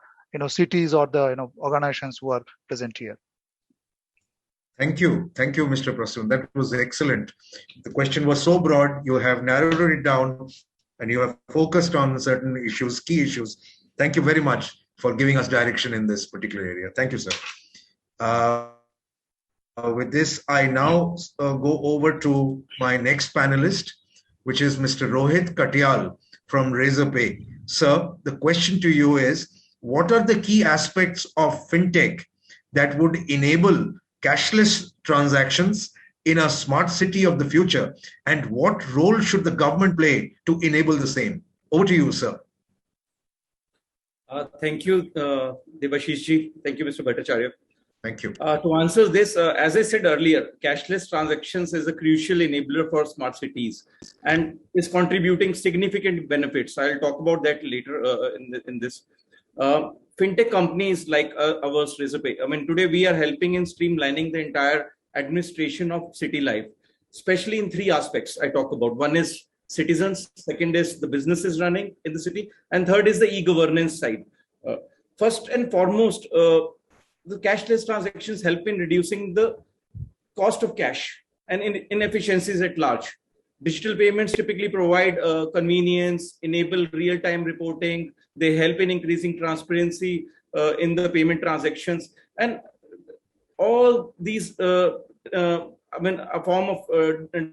cities or the organizations who are present here. Thank you. Thank you, Mr. Prasoon. That was excellent. The question was so broad, you have narrowed it down and you have focused on certain issues, key issues. Thank you very much for giving us direction in this particular area. Thank you, sir. With this, I now go over to my next panelist, which is Mr. Rohit Katyal from Razorpay. Sir, the question to you is, what are the key aspects of fintech that would enable cashless transactions in a smart city of the future, and what role should the government play to enable the same? Over to you, sir. Thank you, Debashish ji. Thank you, Mr. Bhattacharya. Thank you. To answer this, as I said earlier, cashless transactions is a crucial enabler for smart cities and is contributing significant benefits. I'll talk about that later in this. Fintech companies like ours, Razorpay, I mean, today we are helping in streamlining the entire administration of city life, especially in three aspects I talk about. One is citizens, second is the businesses running in the city, and third is the e-governance side. First and foremost, the cashless transactions help in reducing the cost of cash and inefficiencies at large. Digital payments typically provide convenience, enable real-time reporting. They help in increasing transparency in the payment transactions. And all these, I mean, a form of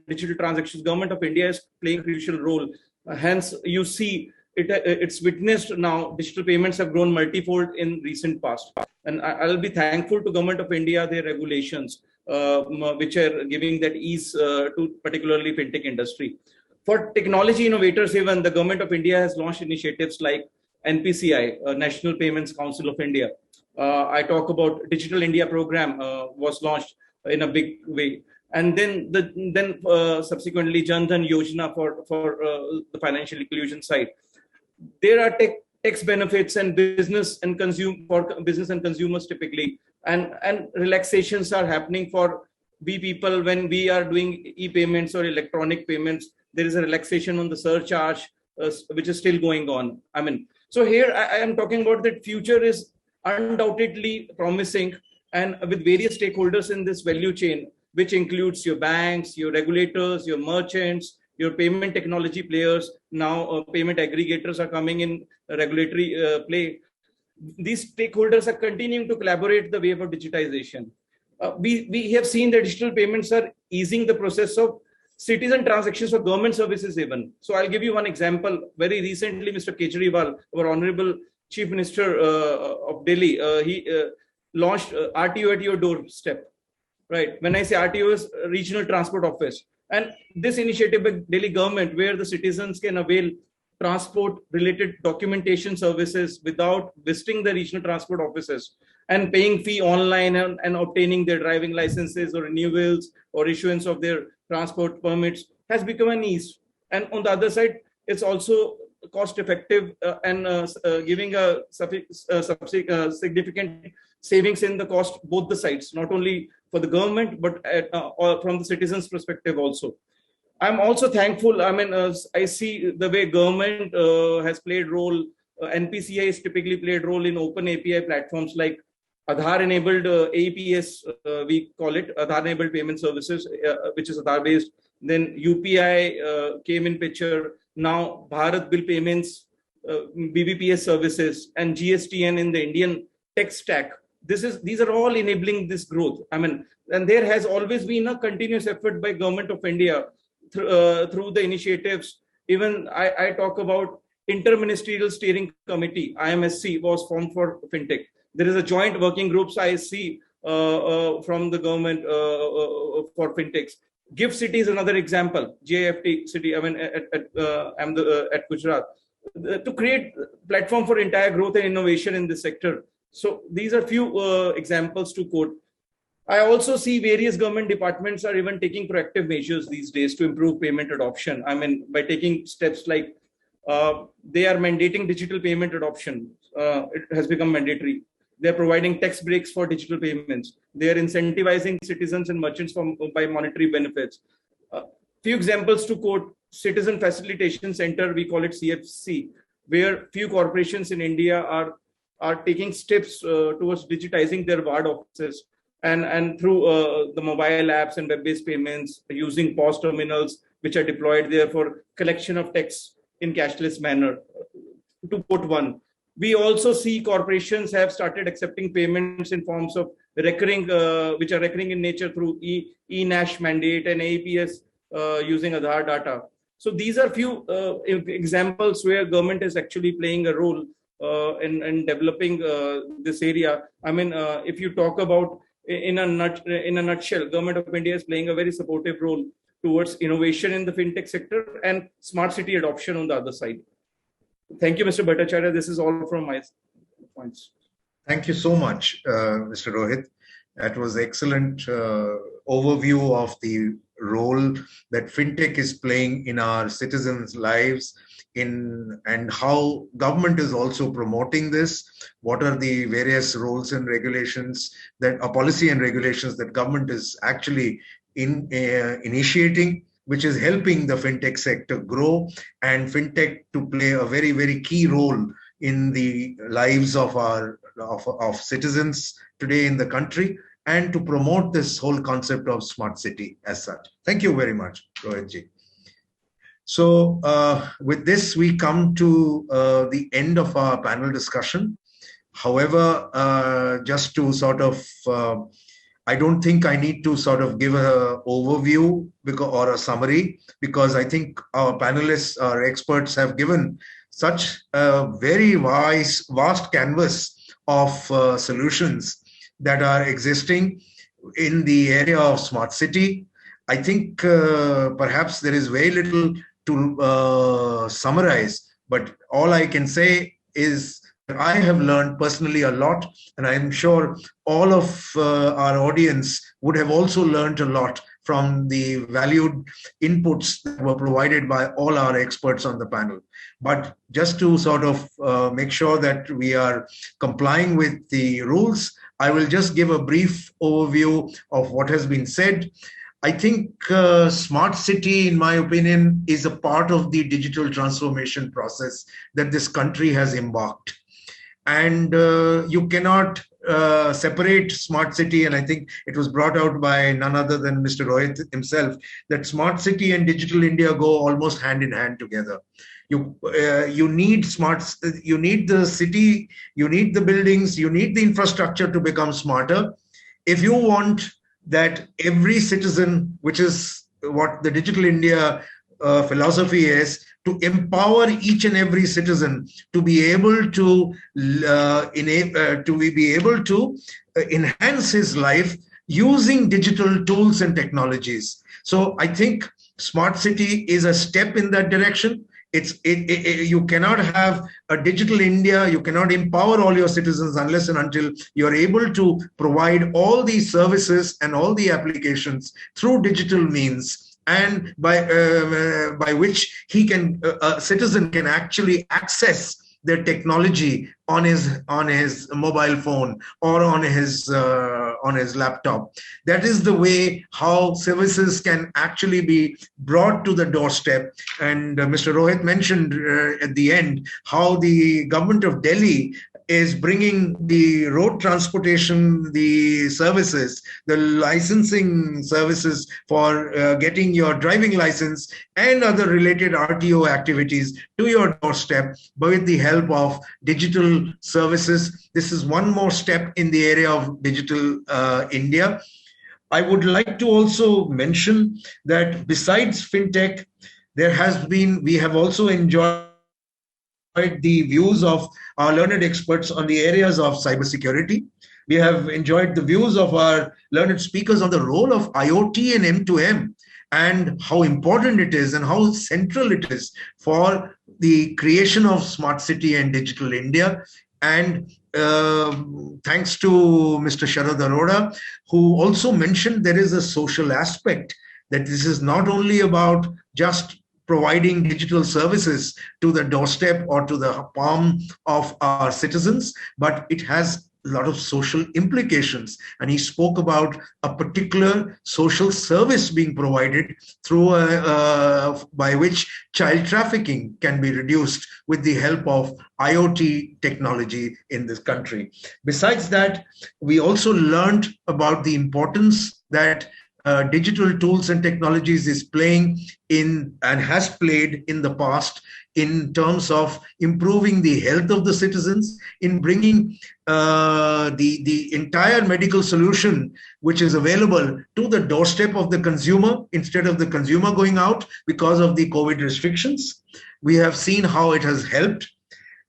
digital transactions, Government of India is playing a crucial role. Hence, you see, it's witnessed now, digital payments have grown multifold in recent past. And I'll be thankful to Government of India, their regulations, which are giving that ease to particularly fintech industry. For technology innovators, even the Government of India has launched initiatives like NPCI, National Payments Council of India. I talk about Digital India program was launched in a big way. And then subsequently Jan Dhan Yojana for the financial inclusion side. There are tax benefits and business and consumers typically, and relaxations are happening for we people when we are doing e-payments or electronic payments. There is a relaxation on the surcharge, which is still going on. I mean, so here I am talking about that future is undoubtedly promising, and with various stakeholders in this value chain, which includes your banks, your regulators, your merchants, your payment technology players. Now payment aggregators are coming in regulatory play. These stakeholders are continuing to collaborate the wave of digitization. We have seen that digital payments are easing the process of citizen transactions for government services even. So I'll give you one example. Very recently, Mr. Kejriwal, our Honorable Chief Minister of Delhi, he launched RTO at your doorstep. Right. When I say RTO is Regional Transport Office. And this initiative by Delhi government, where the citizens can avail transport related documentation services without visiting the regional transport offices and paying fee online and obtaining their driving licenses or renewals or issuance of their transport permits, has become an ease. And on the other side, it's also cost effective and giving a significant savings in the cost, both the sides, not only for the government, but from the citizens' perspective also. I'm also thankful. I mean, I see the way government has played role. NPCI has typically played role in open API platforms like Aadhaar-enabled APS, we call it, Aadhaar-enabled payment services, which is Aadhaar-based. Then UPI came in picture. Now Bharat Bill Payments, BBPS services, and GSTN in the Indian tech stack. These are all enabling this growth. I mean, and there has always been a continuous effort by Government of India through the initiatives. Even I talk about Interministerial Steering Committee, IMSC, was formed for fintech. There is a joint working groups I see from the government for fintechs. GIFT City is another example. GIFT City, I mean, at Gujarat, to create platform for entire growth and innovation in this sector. So these are few examples to quote. I also see various government departments are even taking proactive measures these days to improve payment adoption. I mean, by taking steps like they are mandating digital payment adoption. It has become mandatory. They're providing tax breaks for digital payments. They are incentivizing citizens and merchants by monetary benefits. Few examples to quote: Citizen Facilitation Center, we call it CFC, where few corporations in India are taking steps towards digitizing their ward offices. and through the mobile apps and web-based payments, using POS terminals which are deployed there for collection of tax in cashless manner, to quote one. We also see corporations have started accepting payments in forms of recurring, which are recurring in nature through e-NASH mandate and AEPS using Aadhaar data. So these are few examples where government is actually playing a role in developing this area. I mean, if you talk about in a nutshell, Government of India is playing a very supportive role towards innovation in the fintech sector and smart city adoption on the other side. Thank you, Mr. Bhattacharya. This is all from my points. Thank you so much, Mr. Rohit. That was excellent overview of the role that fintech is playing in our citizens' lives, and how government is also promoting this. What are the various rules and regulations that policy and regulations that government is actually initiating, which is helping the fintech sector grow and fintech to play a very, very key role in the lives of our citizens today in the country, and to promote this whole concept of smart city as such. Thank you very much, Rohit ji. So with this, we come to the end of our panel discussion. However, just to sort of, I don't think I need to sort of give an overview or a summary, because I think our panelists, our experts have given such a very vast canvas of solutions that are existing in the area of smart city. I think perhaps there is very little to summarize, but all I can say is that I have learned personally a lot, and I'm sure all of our audience would have also learned a lot from the valued inputs that were provided by all our experts on the panel. But just to sort of make sure that we are complying with the rules, I will just give a brief overview of what has been said. I think smart city, in my opinion, is a part of the digital transformation process that this country has embarked. And you cannot separate smart city, and I think it was brought out by none other than Mr. Rohit himself, that smart city and digital India go almost hand in hand together. You need you need the city, you need the buildings, you need the infrastructure to become smarter. If you want that every citizen, which is what the Digital India philosophy is, to empower each and every citizen to be able to enhance his life using digital tools and technologies. So I think smart city is a step in that direction. You cannot have a digital India, you cannot empower all your citizens unless and until you're able to provide all these services and all the applications through digital means, and by which a citizen can actually access their technology on his mobile phone or on his laptop. That is the way how services can actually be brought to the doorstep. And Mr. Rohit mentioned at the end how the government of Delhi is bringing the road transportation, the services, the licensing services for getting your driving license and other related RTO activities to your doorstep with the help of digital services. This is one more step in the area of digital India. I would like to also mention that besides fintech, we have also enjoyed the views of our learned experts on the areas of cybersecurity. We have enjoyed the views of our learned speakers on the role of IoT and M2M, and how important it is and how central it is for the creation of smart city and digital India. And thanks to Mr. Sharad Arora, who also mentioned there is a social aspect, that this is not only about just providing digital services to the doorstep or to the palm of our citizens, but it has lot of social implications. And he spoke about a particular social service being provided through by which child trafficking can be reduced with the help of IoT technology in this country. Besides that, we also learned about the importance that digital tools and technologies is playing in and has played in the past in terms of improving the health of the citizens, in bringing the entire medical solution which is available to the doorstep of the consumer instead of the consumer going out because of the COVID restrictions. We have seen how it has helped.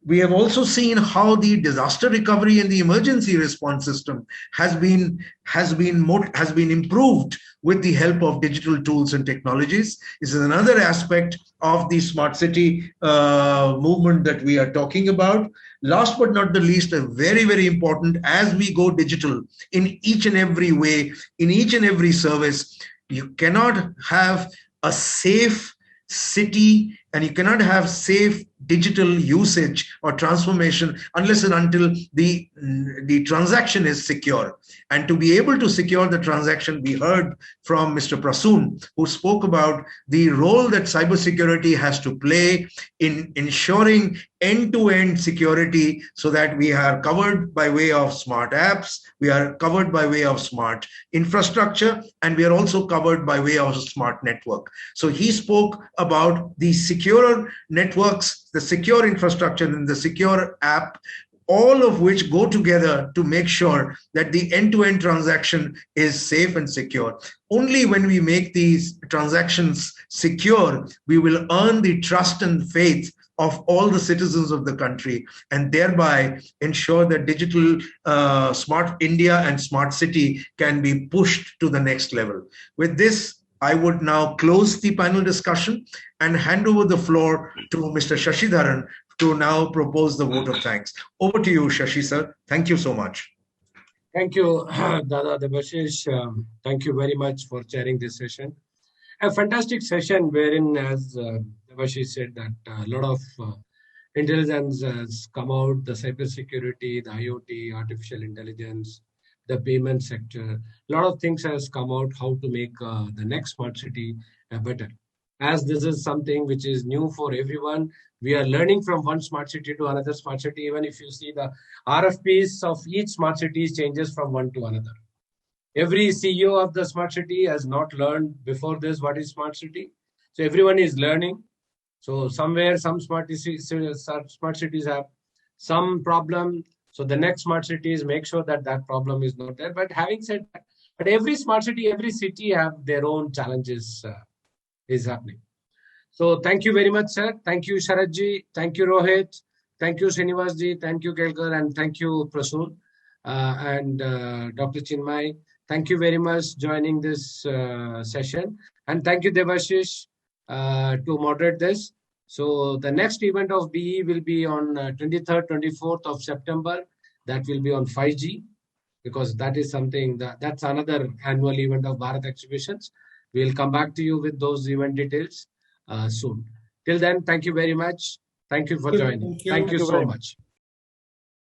We have also seen how the disaster recovery and the emergency response system has been improved with the help of digital tools and technologies. This is another aspect of the smart city movement that we are talking about. Last but not the least, a very, very important, as we go digital in each and every way, in each and every service, you cannot have a safe city and you cannot have safe digital usage or transformation unless and until the transaction is secure. And to be able to secure the transaction, we heard from Mr. Prasoon, who spoke about the role that cybersecurity has to play in ensuring end-to-end security so that we are covered by way of smart apps, we are covered by way of smart infrastructure, and we are also covered by way of a smart network. So he spoke about the secure networks, the secure infrastructure, and the secure app, all of which go together to make sure that the end-to-end transaction is safe and secure. Only when we make these transactions secure, we will earn the trust and faith of all the citizens of the country, and thereby ensure that digital smart India and smart city can be pushed to the next level. With this, I would now close the panel discussion and hand over the floor to Mr. Shashidharan to now propose the vote of thanks. Over to you, Shashi sir. Thank you so much. Thank you, Dada Debashish. Thank you very much for chairing this session. A fantastic session wherein, as Debashish said, that a lot of intelligence has come out, the cybersecurity, the IoT, artificial intelligence, the payment sector. A lot of things has come out how to make the next smart city better. As this is something which is new for everyone, we are learning from one smart city to another smart city. Even if you see the RFPs of each smart city changes from one to another. Every CEO of the smart city has not learned before this what is smart city. So everyone is learning. So somewhere some smart cities have some problem. So the next smart cities make sure that that problem is not there. But having said that, but every smart city, every city have their own challenges is happening. So thank you very much, sir. Thank you, Sharadji. Thank you, Rohit. Thank you, Srinivasji. Thank you, Kelkar. And thank you, Prasoon and Dr. Chinmay. Thank you very much joining this session. And thank you, Debashish, to moderate this. So the next event of BE will be on 23rd, 24th of September. That will be on 5G, because that is something that's another annual event of Bharat Exhibitions. We'll come back to you with those event details soon. Till then, thank you very much. Thank you for joining. Thank you so much.